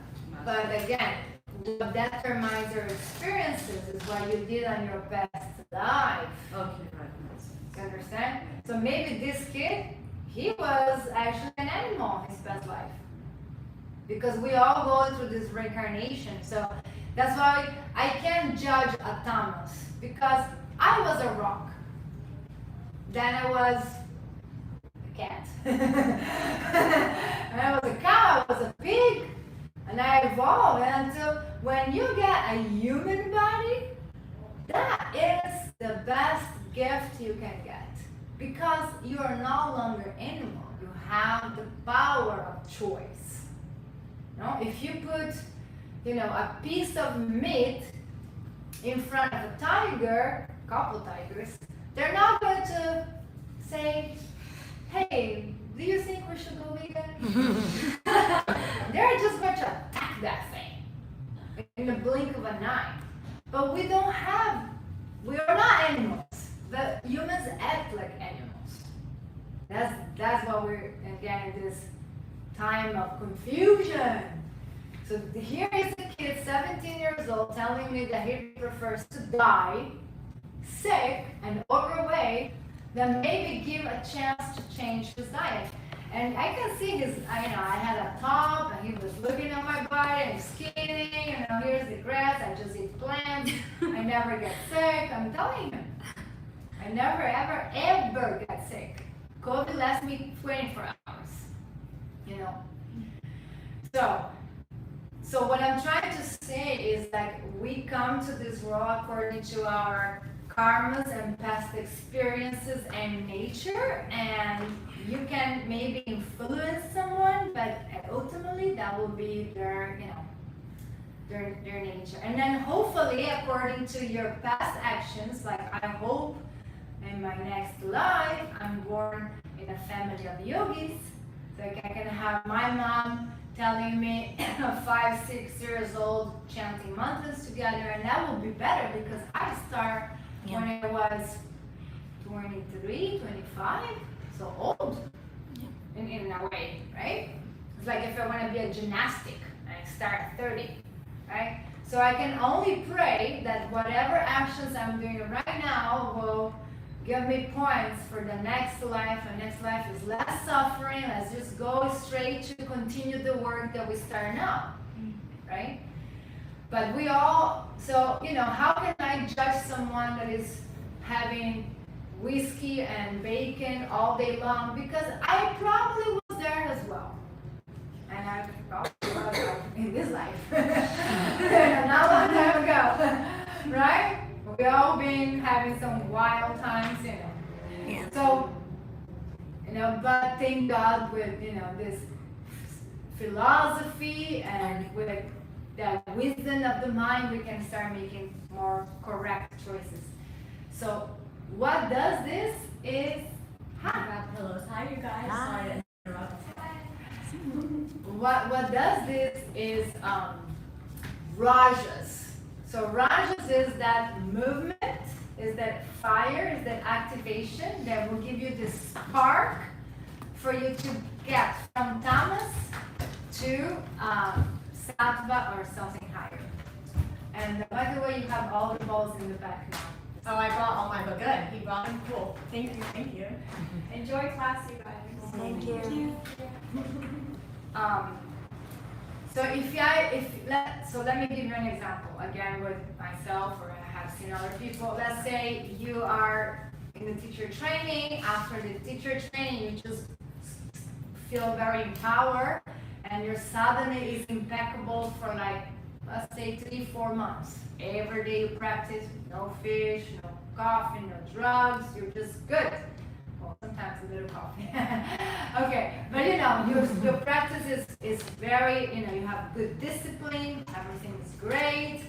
But again, what determines your experiences is what you did on your best life. Okay, right. Makes sense. You understand? So maybe this kid, he was actually an animal in his past life. Because we all go through this reincarnation. So that's why I can't judge a Thomas. Because I was a rock. Then I was a cat. And I was a cow, I was a pig. And I evolved until when you get a human body, that is the best gift you can get. Because you are no longer animal. You have the power of choice. No? If you put, you know, a piece of meat in front of a tiger, a couple tigers, they're not going to say, hey, do you think we should go vegan? They're just going to attack that thing in the blink of an eye. But we are not animals. The humans act like animals. That's what we're, again, in this time of confusion. So here is a kid, 17 years old, telling me that he prefers to die sick and overweight than maybe give a chance to change his diet. And I can see his, I had a top and he was looking at my body and skinny, here's the grass, I just eat plants, I never get sick. I'm telling him, I never ever get sick. COVID lasts me 24 hours, So what I'm trying to say is that we come to this world according to our karmas and past experiences and nature, and you can maybe influence someone, but ultimately that will be their nature. And then hopefully, according to your past actions, like I hope in my next life I'm born in a family of yogis, so I can have my mom telling me 5, 6 years old chanting mantras together, and that will be better because I start when I was 23, 25, so old in a way, right? It's like if I want to be a gymnastic, I start at 30, right? So I can only pray that whatever actions I'm doing right now will give me points for the next life, and next life is less suffering. Let's just go straight to continue the work that we start now, right? But we all, so, how can I judge someone that is having whiskey and bacon all day long? Because I probably was there as well. And I probably was in this life. Not a long time ago, right? we all been having some wild times, you know. Yeah. So, you know, but thank God with, you know, this philosophy and with the wisdom of the mind, we can start making more correct choices. So, what does this is, Grab pillows. Hi, you guys. Sorry to interrupt. what does this is rajas. So rajas is that movement, is that fire, is that activation that will give you the spark for you to get from tamas to sattva or something higher. And by the way, you have all the balls in the back now. Oh, I brought all my, but good. He brought them. Cool. Thank you. Thank you. Enjoy class, you guys. Thank you. So let me give you an example again with myself, or I have seen other people. Let's say you are in the teacher training. After the teacher training, you just feel very empowered, and your sadhana is impeccable for like, let's say 3-4 months. Every day you practice, no fish, no coffee, no drugs. You're just good. Well, sometimes a little coffee. Okay, but you know, your practice is very, you know, you have good discipline, everything is great.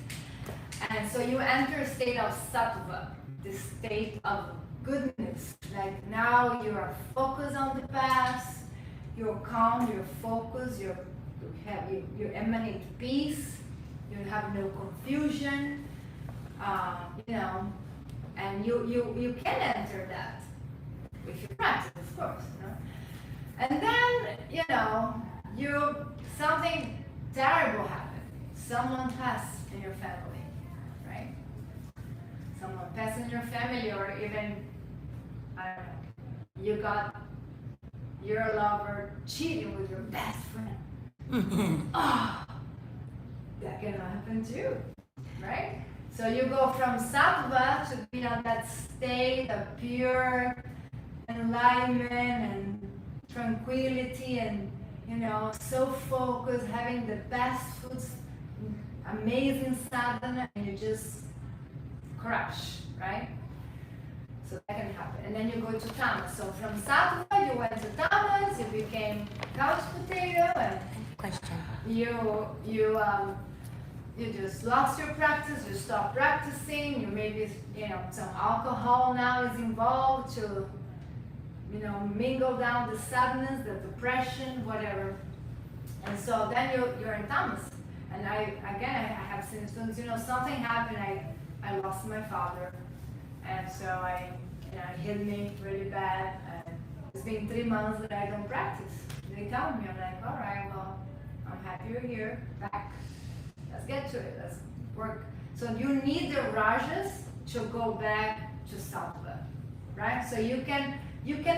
And so you enter a state of sattva, this state of goodness. Like now you are focused on the past, you're calm, you're focused, you emanate peace, you have no confusion, you know, and you can enter that. If you practice, of course, you know. And then, you know, something terrible happened. Someone passed in your family, right? Someone passed in your family, or even, I don't know, you got your lover cheating with your best friend. Oh, that can happen too, right? So you go from sattva to be on that state of pure enlightenment and tranquility, and you know, so focused, having the best foods, amazing sadhana, and you just crash, right? So that can happen. And then you go to tamas. So from sattva you went to tamas, you became couch potato, and Question. you just lost your practice, you stopped practicing, you maybe, you know, some alcohol now is involved to, you know, mingle down the sadness, the depression, whatever. And so then you're in tamas. And I have seen students, you know, something happened, I lost my father. And so it hit me really bad. And it's been 3 months that I don't practice. They tell me, I'm like, all right, well, I'm happy you're here, back. Let's get to it, let's work. So you need the rajas to go back to sattva, right? So you can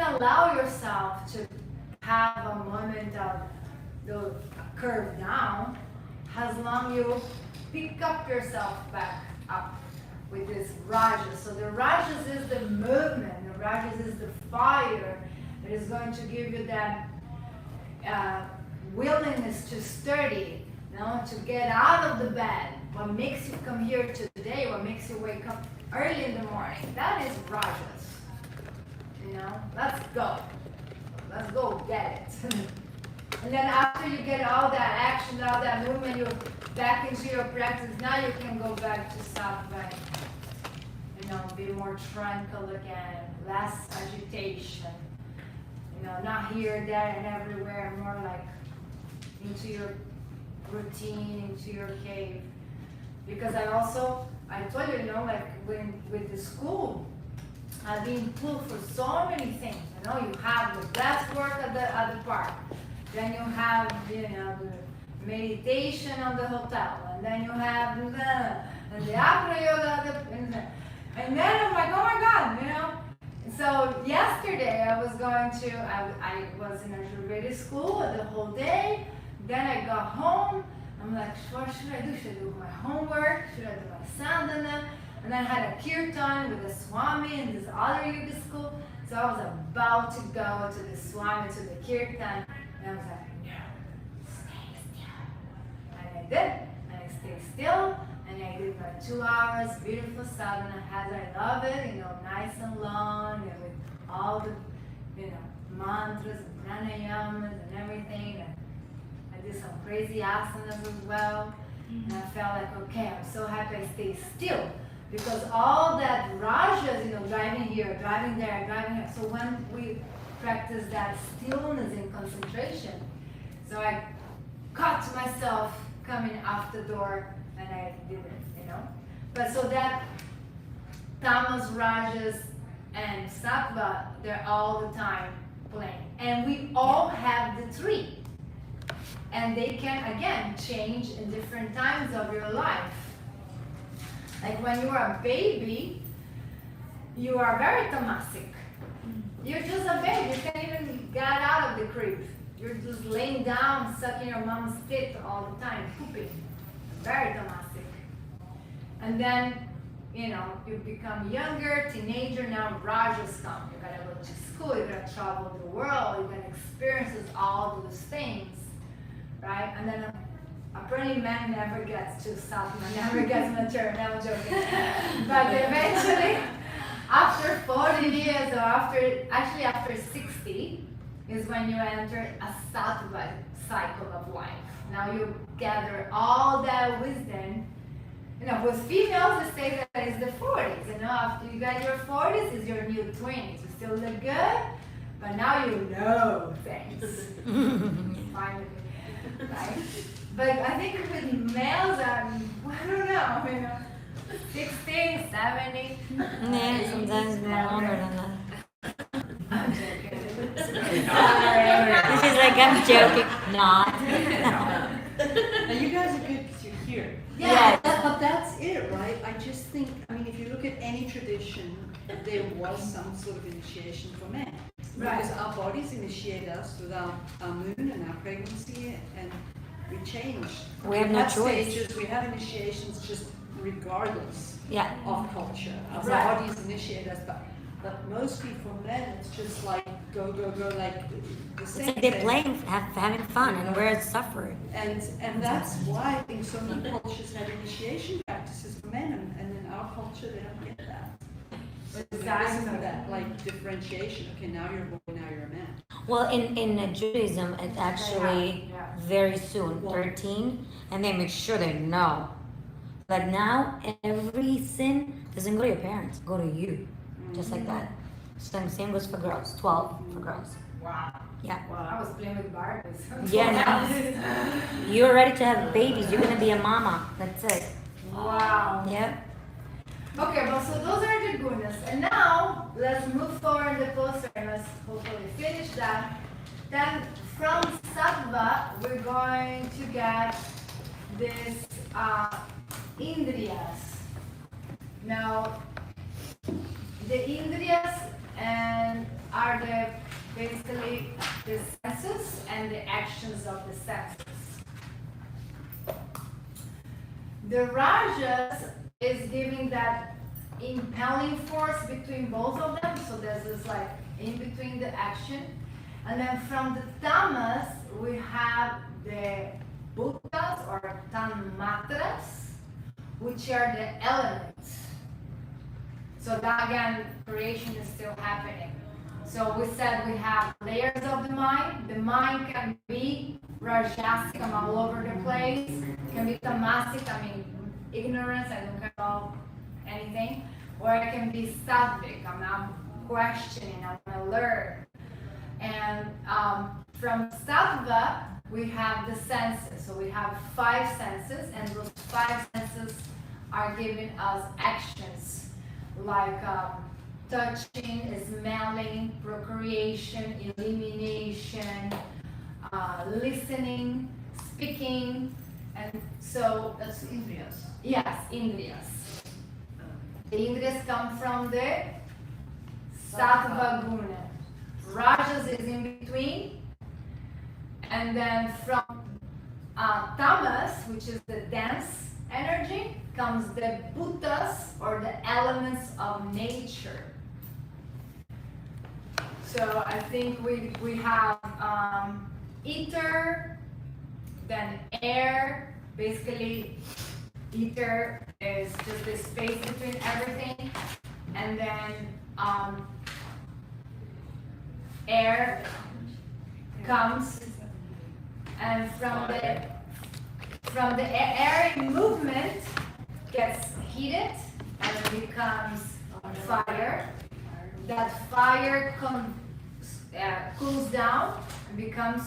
allow yourself to have a moment of the curve down, as long you pick up yourself back up with this rajas. So the rajas is the movement, the rajas is the fire that is going to give you that willingness to study, you know, to get out of the bed. What makes you come here today, what makes you wake up early in the morning, that is rajas. You know, let's go get it. And then after you get all that action, all that movement, you're back into your practice. Now you can go back to sattva, you know, be more tranquil again, less agitation, you know, not here, there, and everywhere, more like into your routine, into your cave. Because I told you, you know, like with the school, I've been pulled for so many things. You know, you have the breath work at the park, then you have, you know, the meditation on the hotel, and then you have the acro yoga, and then I'm like, oh my God, you know. So yesterday I was in a Ayurvedic school the whole day. Then I got home. I'm like, what should I do? Should I do my homework? Should I do my sadhana? And then I had a kirtan with a swami in this other yoga school. So I was about to go to the swami, to the kirtan. And I was like, no, stay still. And I did. And I stayed still. And I did my 2 hours, beautiful sadhana, as I love it, nice and long, and with all the, mantras and pranayamas and everything. And I did some crazy asanas as well. And I felt like, okay, I'm so happy I stay still. Because all that rajas, driving here, driving there, driving here. So when we practice that stillness and concentration, so I caught myself coming off the door and I did it, But so that tamas, rajas, and sattva, they're all the time playing. And we all have the 3. And they can, again, change in different times of your life. Like when you are a baby, you are very tamasic. You're just a baby. You can't even get out of the crib. You're just laying down, sucking your mom's tit all the time, pooping. Very tamasic. And then, you become younger, teenager, now rajas come. You gotta go to school, you gotta travel the world, you're gonna experience all those things, right? And then apparently man never gets to sattva, never gets mature, no, I'm joking. But eventually, after 40 years or after 60, is when you enter a sattva cycle of life. Now you gather all that wisdom. With females, they say that it's the 40s. After you get your 40s, is your new 20s. You still look good, but now you know things. Finally, right? But I think with males, I don't know, 60, 70. Yeah, sometimes longer than that. I'm joking. She's like, I'm joking. Not. Now you guys are good because you're here. Yeah. But that's it, right? I just think, if you look at any tradition, there was some sort of initiation for men. Right. Because our bodies initiate us with our moon and our pregnancy, and we change. We have no choice. Stages, we have initiations just regardless Yeah. of culture. Our Right. bodies initiate us, but mostly for men, it's just like go, like the It's same like they're thing. playing, having fun, and we're suffering. And that's why I think so many cultures have initiation practices for men, and in our culture they don't get that. There isn't that like differentiation. Okay, now you're a boy, now you're a man. Well, in Judaism, it's actually Yeah. very soon, 13, and they make sure they know. But now, every sin doesn't go to your parents, go to you. Just like that. Same goes for girls, 12 for girls. Wow. Yeah. I was playing with Barbies. Yeah, no. You're ready to have babies, you're gonna be a mama. That's it. Wow. Yep. Okay, well, so those are the gunas. And now, let's move forward the poster and let's hopefully finish that. Then, from sattva, we're going to get this indriyas. Now, the indriyas are basically the senses and the actions of the senses. The rajas is giving that impelling force between both of them, so there's this like in between the action. And then from the tamas, we have the bhutas or tanmatras, which are the elements. So that again, creation is still happening. So we said we have layers of the mind. The mind can be rajasic, I'm all over the place. Can be tamasic, ignorance, I don't care about anything. Or it can be sattvic, I'm not questioning, I want to learn. And from sattva, we have the senses. So we have 5 senses, and those 5 senses are giving us actions like touching, smelling, procreation, elimination, listening, speaking, and so That's indriyas. yes, indriyas. The indriyas come from the sattva guna. Rajas is in between, and then from tamas, which is the dense energy, comes the bhutas or the elements of nature. So I think we have ether, then air, basically ether is just the space between everything, and then air comes, and from the air in movement gets heated and it becomes fire. That fire cools down and becomes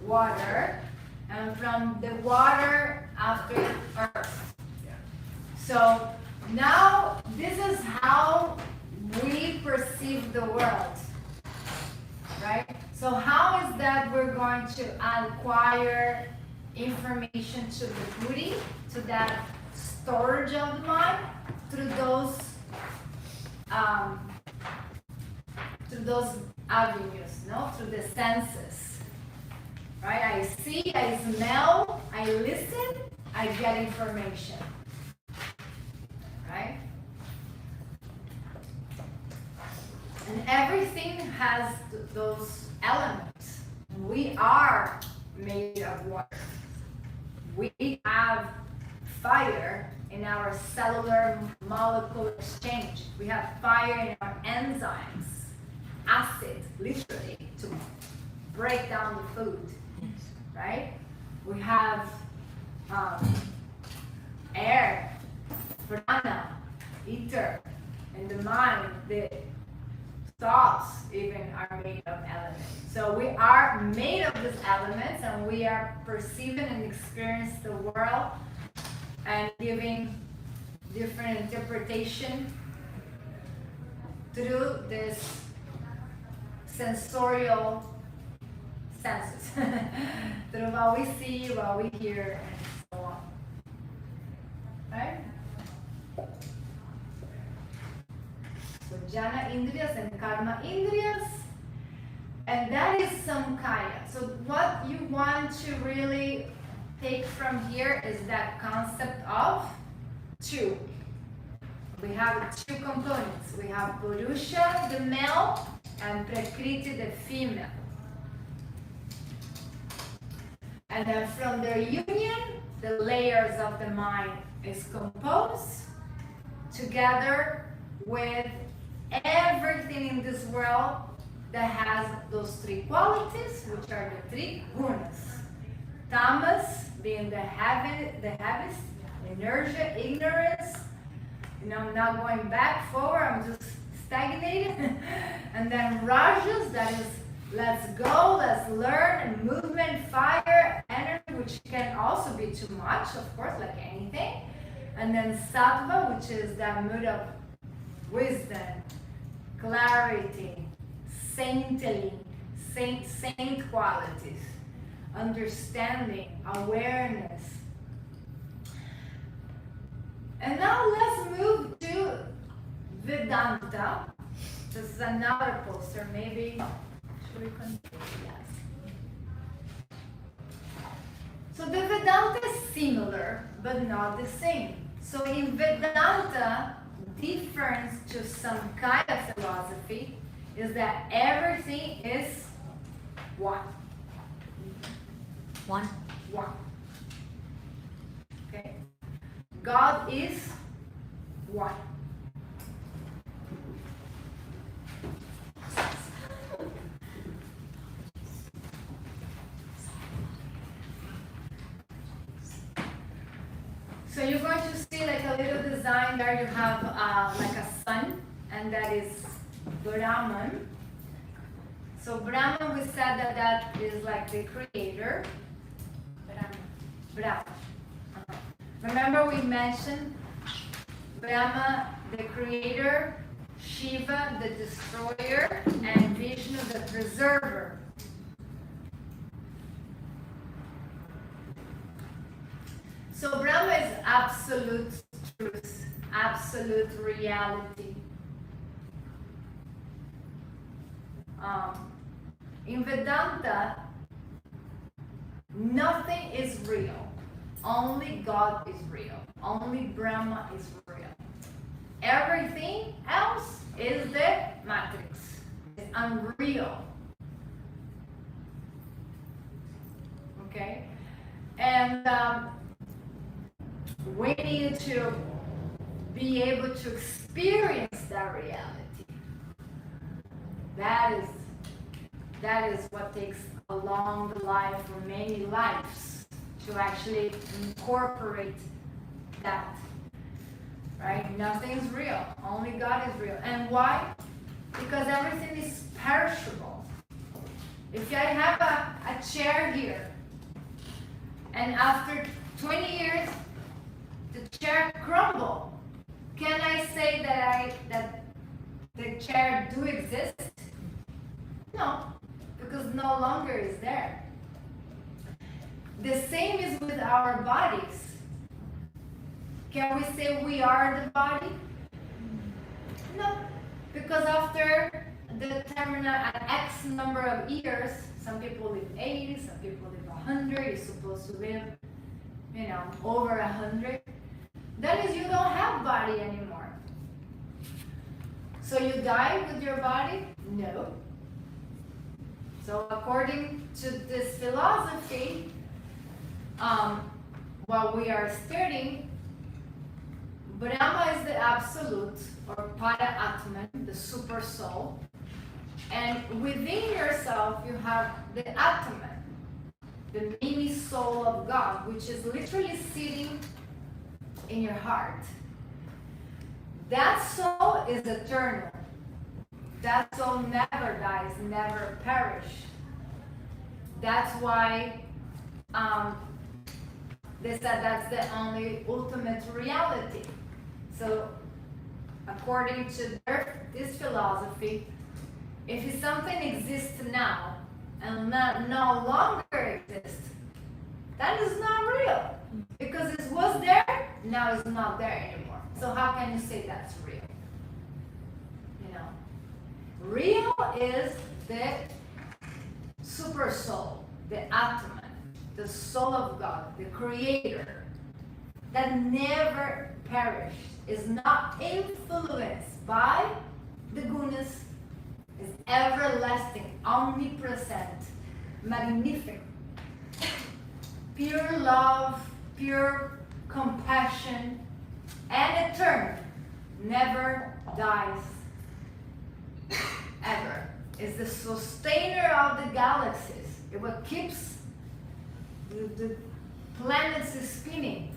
water, and from the water after earth. So now this is how we perceive the world, right? So how is that we're going to acquire information to the buddhi, to that storage of the mind, through those avenues, no? Through the senses, right? I see, I smell, I listen, I get information, right? And everything has those elements. We are made of water. We have fire in our cellular molecule exchange. We have fire in our enzymes, acid, literally, to break down the food, right? We have air, prana, ether, and the mind, the thoughts even are made of elements. So we are made of these elements, and we are perceiving and experiencing the world and giving different interpretation through this sensorial senses, through what we see, what we hear, and so on. Right? So jnana indriyas and karma indriyas, and that is samkhya. So what you want to really take from here is that concept of two. We have two components. We have Purusha, the male, and Prakriti, the female. And then from their union, the layers of the mind is composed together with everything in this world that has those three qualities, which are the three gunas. Tamas being the heaviest, inertia, ignorance. I'm not going back, forward, I'm just stagnated. And then rajas, that is let's go, let's learn, and movement, fire, energy, which can also be too much, of course, like anything. And then sattva, which is that mood of wisdom, clarity, saintly, saint qualities, understanding, awareness. And now let's move to Vedanta. This is another poster. Maybe should we continue? Yes. So the Vedanta is similar, but not the same. So in Vedanta, difference to Samkhya philosophy is that everything is one. One. One. Okay? God is one. So you're going to see like a little design there. You have like a sun, and that is Brahman. So Brahman, we said that is like the creator. Brahma. Remember we mentioned Brahma, the creator, Shiva, the destroyer, and Vishnu, the preserver. So Brahma is absolute truth, absolute reality. In Vedanta, nothing is real. Only God is real. Only Brahma is real. Everything else is the matrix. It's unreal. Okay? And we need to be able to experience that reality. That is what takes a long life or many lives to actually incorporate that. Right? Nothing's real. Only God is real. And why? Because everything is perishable. If I have a chair here, and after 20 years, the chair crumble, can I say that the chair do exist? No, because no longer is there. The same is with our bodies. Can we say we are the body? No, because after the terminal at X number of years, some people live 80, some people live 100, you're supposed to live, over 100. That is, you don't have body anymore. So you die with your body? No. So according to this philosophy, what we are studying, Brahma is the absolute, or Para Atman, the super soul. And within yourself, you have the Atman, the mini soul of God, which is literally sitting in your heart. That soul is eternal. That soul never dies, never perish. That's why they said that's the only ultimate reality. So according to this philosophy, if something exists now and no longer exists, that is not real. Because it was there, now it's not there anymore. So how can you say that's real? Real is the super soul, the Atman, the soul of God, the creator, that never perished, is not influenced by the gunas, is everlasting, omnipresent, magnificent, pure love, pure compassion, and eternal, never dies ever. Is the sustainer of the galaxies. It what keeps the planets spinning.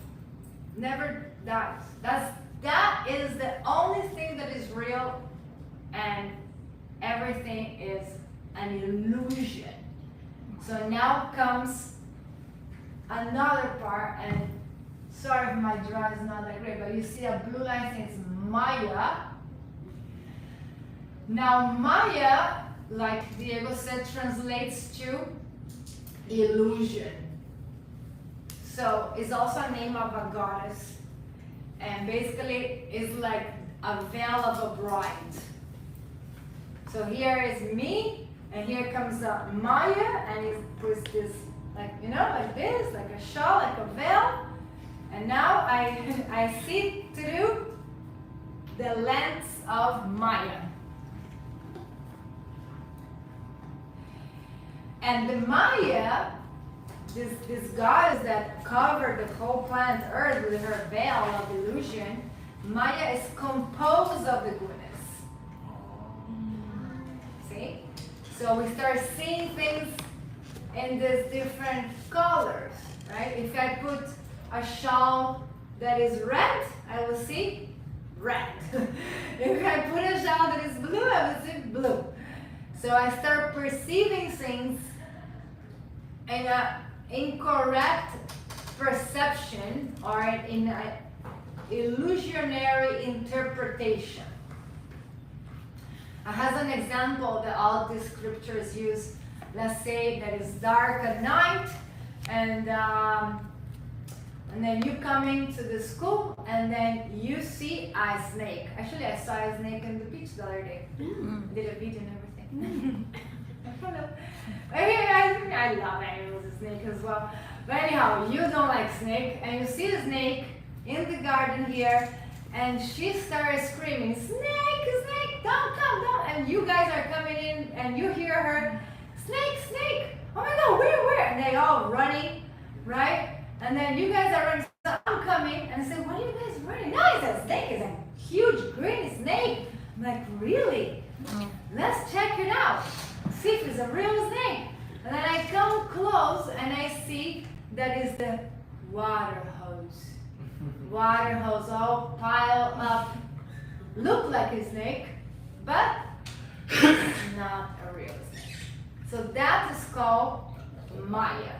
Never dies. That is the only thing that is real, and everything is an illusion. So now comes another part, and sorry if my draw is not that great, but you see a blue line says Maya. Now Maya, like Diego said, translates to illusion. So it's also a name of a goddess, and basically it's like a veil of a bride. So here is me, and here comes Maya, and it puts this like this, like a shawl, like a veil. And now I see through the lens of Maya. And the Maya, this goddess that covered the whole planet Earth with her veil of illusion, Maya is composed of the gunas. See? So we start seeing things in these different colors, right? If I put a shawl that is red, I will see red. If I put a shawl that is blue, I will see blue. So I start perceiving things in an incorrect perception or in an illusionary interpretation. I have an example that all these scriptures use. Let's say that it's dark at night, and then you coming to the school, and then you see a snake. Actually, I saw a snake on the beach the other day. Did a video and everything. I don't know. I love animals, a snake as well. But anyhow, you don't like snake, and you see the snake in the garden here, and she started screaming, "Snake, snake, don't come, don't!" And you guys are coming in, and you hear her, "Snake, snake! Oh my God, where?" And they all running, right? And then you guys are running, so I'm coming and I say, what are you guys running? No, it's a snake, it's a huge green snake. I'm like, really? Let's check it out. See if it's a real snake. And then I come close and I see that is the water hose. Water hose all piled up. Look like a snake, but it's not a real snake. So that is called Maya.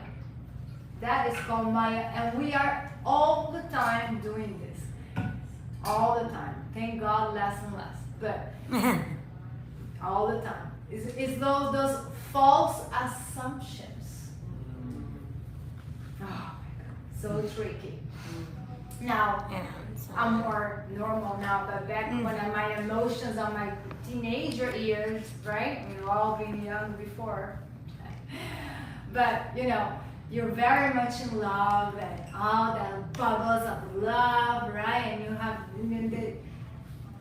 That is called Maya, and we are all the time doing this. All the time. Thank God, less and less. But all the time. It's those false assumptions. Oh my God, so tricky. Now, I'm more normal now, but back when my emotions on my teenager years, right? We've all been young before. But, you're very much in love and all that bubbles of love, right? And you have the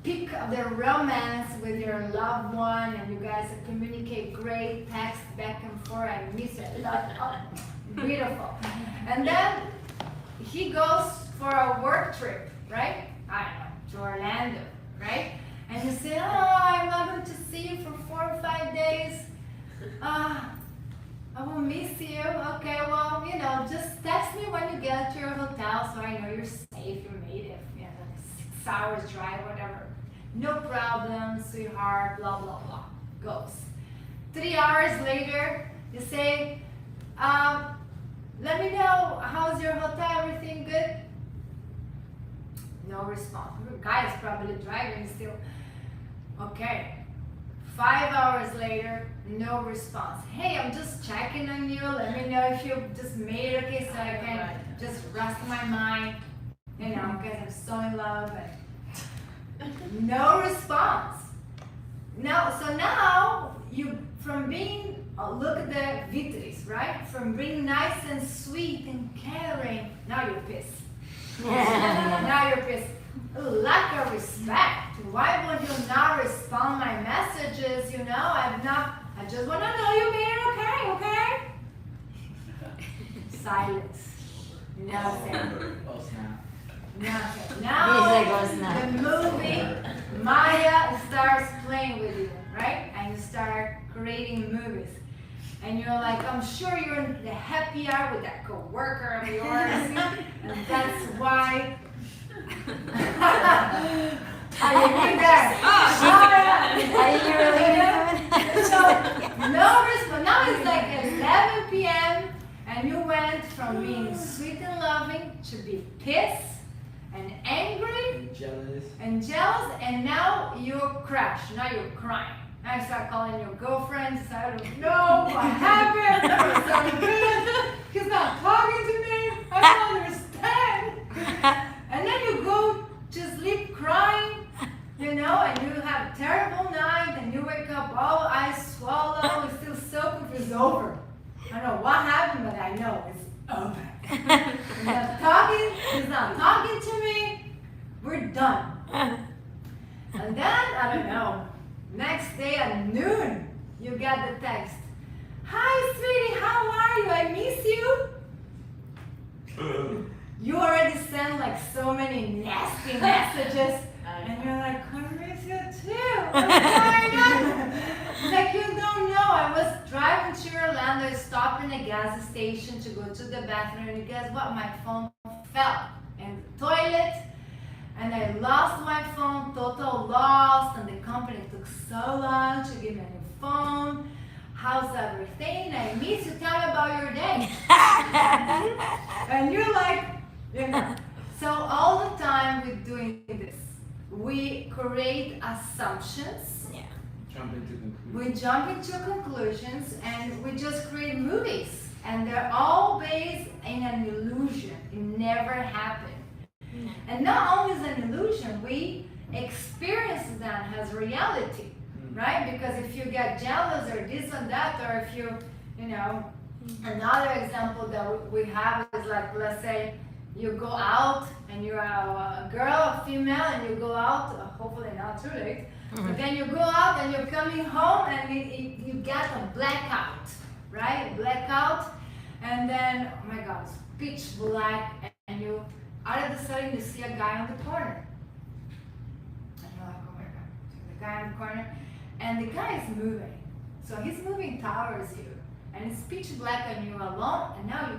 peak of the romance with your loved one, and you guys communicate great, text back and forth. I miss it. Oh, beautiful. And then he goes for a work trip, right? I don't know, to Orlando, right? And you say, oh, I'm not going to see you for 4 or 5 days. I will miss you. Okay, well, just text me when you get to your hotel so I know you're safe, you made it. 6 hours drive, whatever. No problem, sweetheart, blah, blah, blah. Goes. 3 hours later, you say, let me know, how's your hotel, everything good? No response. The guy is probably driving still. Okay. 5 hours later, no response. Hey, I'm just checking on you. Let me know if you just made it okay so I can just rest my mind. Because I'm so in love. And no response. So now you from being look at the victories, right? From being nice and sweet and caring, now you're pissed. Now you're pissed. Lack of respect. Why would you not respond my messages? I just want to know you made it okay? Silence. Nothing. Nothing. Now the movie Maya starts playing with you, right? And you start creating movies. And you're like, I'm sure you're in the happy hour with that co-worker of yours. And that's why. Are you doing that? Are you really So, no response. Now it's like 11 p.m. and you went from being sweet and loving to be pissed and angry and jealous, and now you're crashed. Now you're crying. Now you start calling your girlfriends. I don't know what happened. That was so good. He's not talking to me. I don't understand. And then you go to sleep crying, and you have a terrible night, and you wake up all eyes swollen, still so confused. It's over. I don't know what happened, but I know it's over. He's not talking to me. We're done. And then, I don't know, next day at noon, you get the text. Hi, sweetie, how are you? I miss you. You already sent like so many nasty messages, and you're like, I miss you too. What's going on? Like, you don't know. I was driving to Orlando, stopped in a gas station to go to the bathroom, and guess what? My phone fell in the toilet, and I lost my phone, total lost, and the company took so long to give me a new phone. How's everything? I miss you. Tell me about your day. And you're like, So all the time we're doing this. We create assumptions. Yeah. We jump into conclusions, and we just create movies. And they're all based in an illusion. It never happened. And not only is an illusion, we experience them as reality, right? Because if you get jealous or this and that, or if you another example that we have is like, let's say you go out and you're a girl, a female, and you go out, hopefully not too late, but then you go out and you're coming home and you get a blackout, right? Blackout. And then, oh my God, it's pitch black, and you, all of a sudden, you see a guy on the corner. And you're like, oh my God, the guy on the corner. And the guy is moving. So he's moving towards you. And it's pitch black and you're alone, and now you,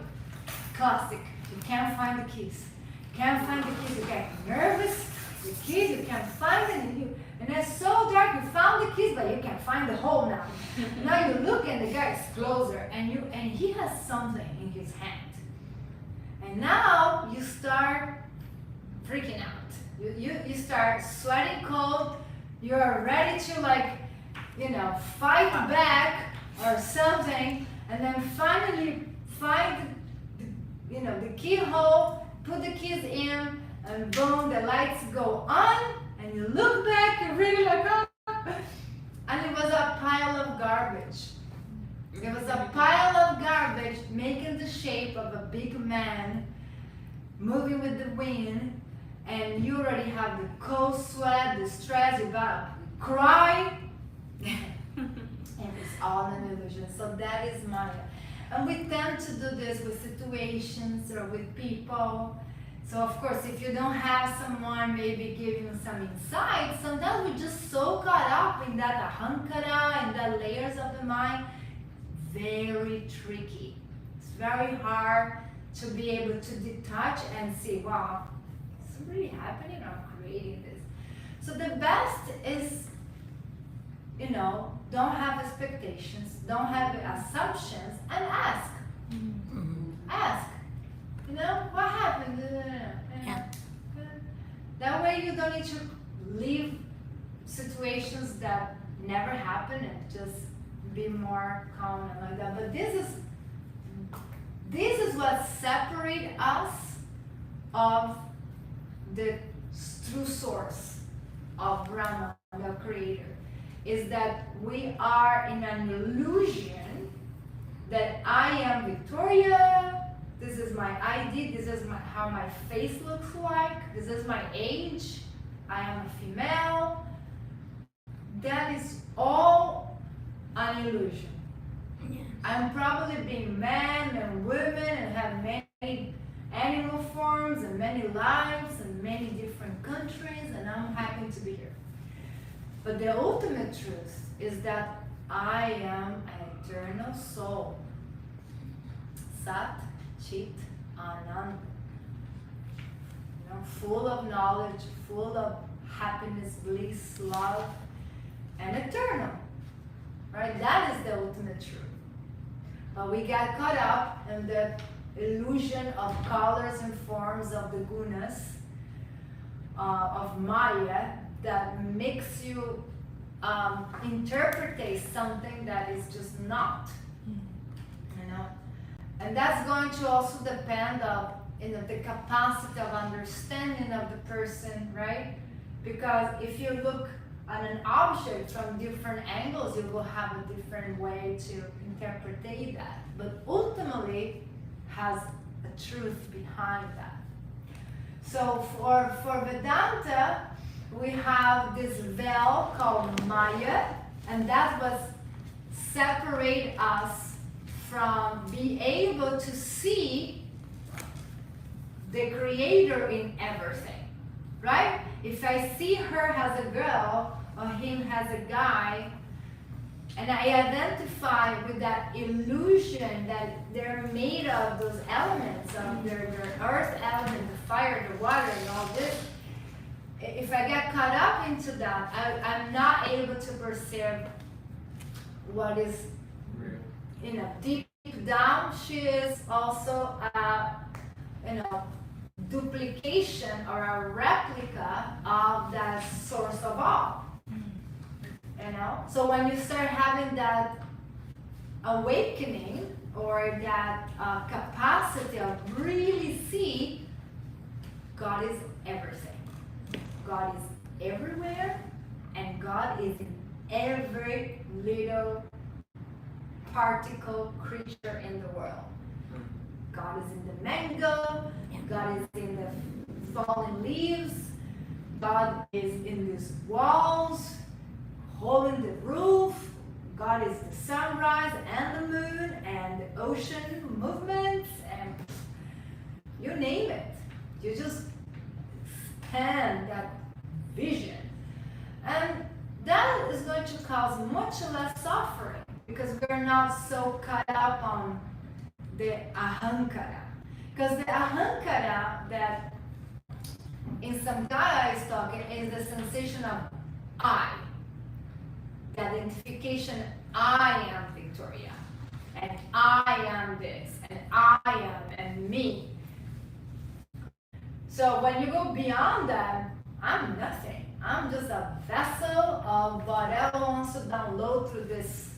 classic, you can't find the keys. Can't find the keys, you get nervous, the keys, you can't find them, and it's so dark, you found the keys, but you can't find the hole now. Now you look and the guy is closer, and he has something in his hand. And now you start freaking out. You start sweating cold, you're ready to fight back or something, and then finally find the keyhole, put the keys in, and boom, the lights go on, and you look back and really like, oh, and it was a pile of garbage. It was a pile of garbage making the shape of a big man moving with the wind, and you already have the cold sweat, the stress, you got cry, and it's all an illusion. So that is Maya. And we tend to do this with situations or with people. So of course, if you don't have someone maybe giving some insight, sometimes we're just so caught up in that ahankara and the layers of the mind. Very tricky. It's very hard to be able to detach and see, wow, it's really happening, I'm creating this. So the best is, don't have expectations, don't have assumptions, and ask. Ask. What happened? Yeah. That way you don't need to leave situations that never happen and just be more calm and like that. But this is what separates us of the true source of Brahma, the creator, is that we are in an illusion that I am Victoria, this is my ID, this is how my face looks like, this is my age, I am a female. That is all an illusion. I'm probably being man and women and have many animal forms and many lives and many different countries, and I'm happy to be here. But the ultimate truth is that I am an eternal soul. Sat, Chit, Anand. Full of knowledge, full of happiness, bliss, love, and eternal. Right? That is the ultimate truth. But we get caught up in the illusion of colors and forms of the gunas, of Maya, that makes you interpret something that is just not. And that's going to also depend on the capacity of understanding of the person, right? Because if you look at an object from different angles, you will have a different way to interpret that. But ultimately, has a truth behind that. So for Vedanta, we have this veil called Maya, and that was separate us from being able to see the creator in everything, right? If I see her as a girl or him as a guy, and I identify with that illusion that they're made of those elements, of their earth element, the fire, the water, and all this, if I get caught up into that, I'm not able to perceive what is deep down. She is also a duplication or a replica of that source of all. So when you start having that awakening or that capacity of really see, God is everything. God is everywhere, and God is in every little particle creature in the world. God is in the mango, God is in the fallen leaves, God is in these walls, hole in the roof, God is the sunrise and the moon and the ocean movements and you name it. You just expand that vision. And that is going to cause much less suffering because we're not so caught up on the ahankara. Because the ahankara that in Samkhya is talking is the sensation of I. The identification, I am Victoria, and I am this, and I am, and me. So when you go beyond that, I'm nothing. I'm just a vessel of whatever wants to download through this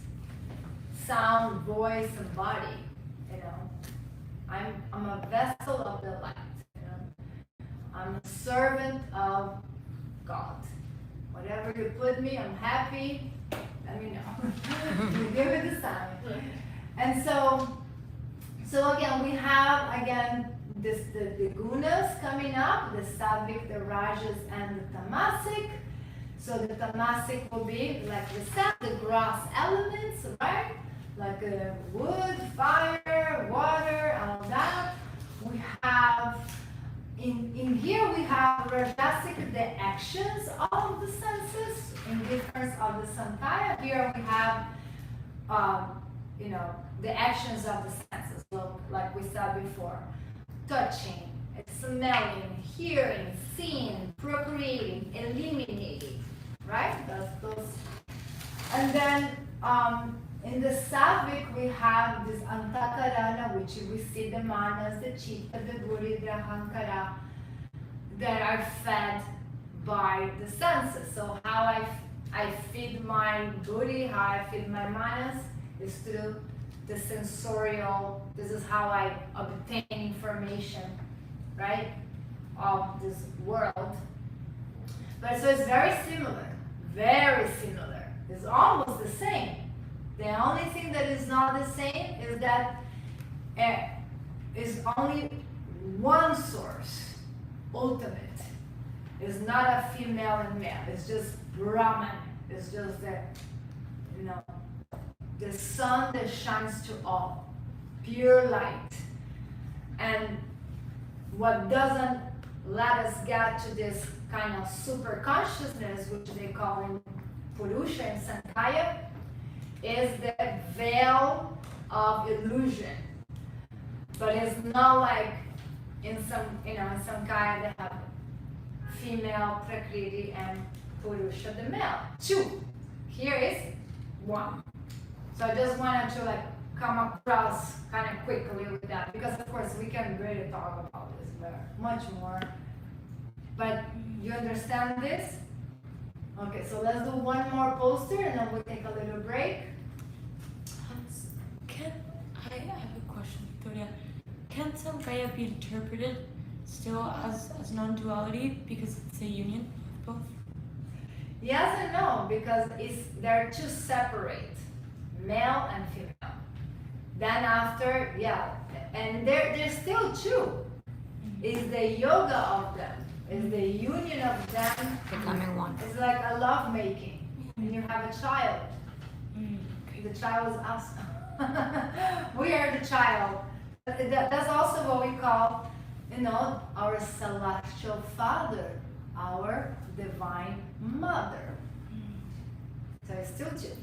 sound, voice, and body. You know, I'm a vessel of the light. You know, I'm a servant of God. Whatever you put me, I'm happy. Let me know. You give me the sign. And so again, we have the gunas coming up, the sattvic, the rajas, and the tamasic. So the tamasic will be like we said, the gross elements, right? Like wood, fire, water, all that. We have in here we have rajasic, the actions of the senses, in difference of the Samkhya. Here we have the actions of the senses. So like we said before, touching, smelling, hearing, seeing, procreating, eliminating, right? That's those. And then in the sattvic we have this antakarana, which we see the manas, the chitta, the buddhi, the ahankara, that are fed by the senses. So how I feed my buddhi, how I feed my manas is through the sensorial. This is how I obtain information, right, of this world. But so it's very similar, very similar. It's almost the same. The only thing that is not the same is that is only one source, ultimate. It's not a female and male. It's just Brahman. It's just the sun that shines to all, pure light. And what doesn't let us get to this kind of super consciousness, which they call in Purusha and Samkhya, is the veil of illusion. But it's not like in Samkhya they have female Prakriti and Purusha, the male. Two. Here is one. So I just wanted to come across kind of quickly with that, because of course we can really talk about this much more. But you understand this? Okay, so let's do one more poster and then we'll take a little break. I have a question, Victoria. Can Samkhya be interpreted still as non-duality because it's a union of both? Yes and no, because they're two separate, male and female. Then after, and they're still two. Is the yoga of them, is the union of them Becoming one. It's like a love making. When you have a child, the child is us. We are the child. That's also what we call, our celestial father, our divine mother. So it's still two.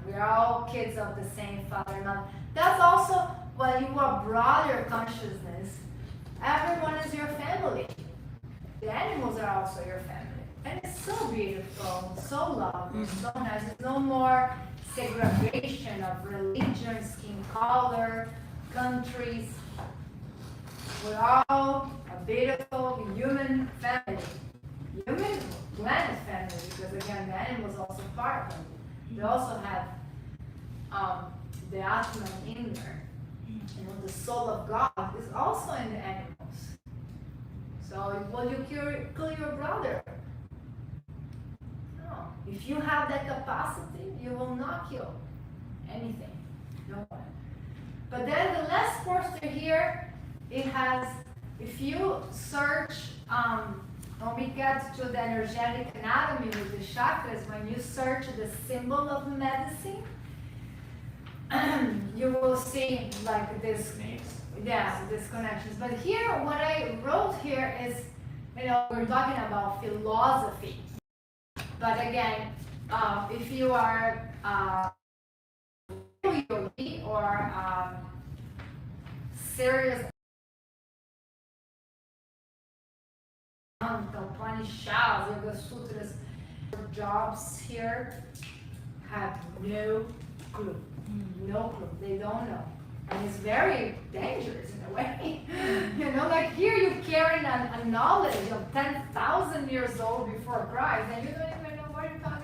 We are all kids of the same father and mother. That's also when you are broader consciousness, everyone is your family. The animals are also your family. And it's so beautiful, so lovely, so nice. There's no more segregation of religion, skin color, countries. We're all a beautiful human family. Human planet family, because again, the animals also part of them. They also have the Atman in there. The soul of God is also in the animals. So will you kill your brother? No. If you have that capacity, you will not kill anything. No one. But then the last poster here, it has, if you search when we get to the energetic anatomy with the chakras, when you search the symbol of medicine, you will see like this, these connections. But here, what I wrote here is, we're talking about philosophy. But again, if you are yogi or serious Upanishads, Yoga Sutras, jobs here have no clue. No clue. They don't know. And it's very dangerous in a way. Like here you're carrying a knowledge of 10,000 years old before Christ, and you don't even know what you're talking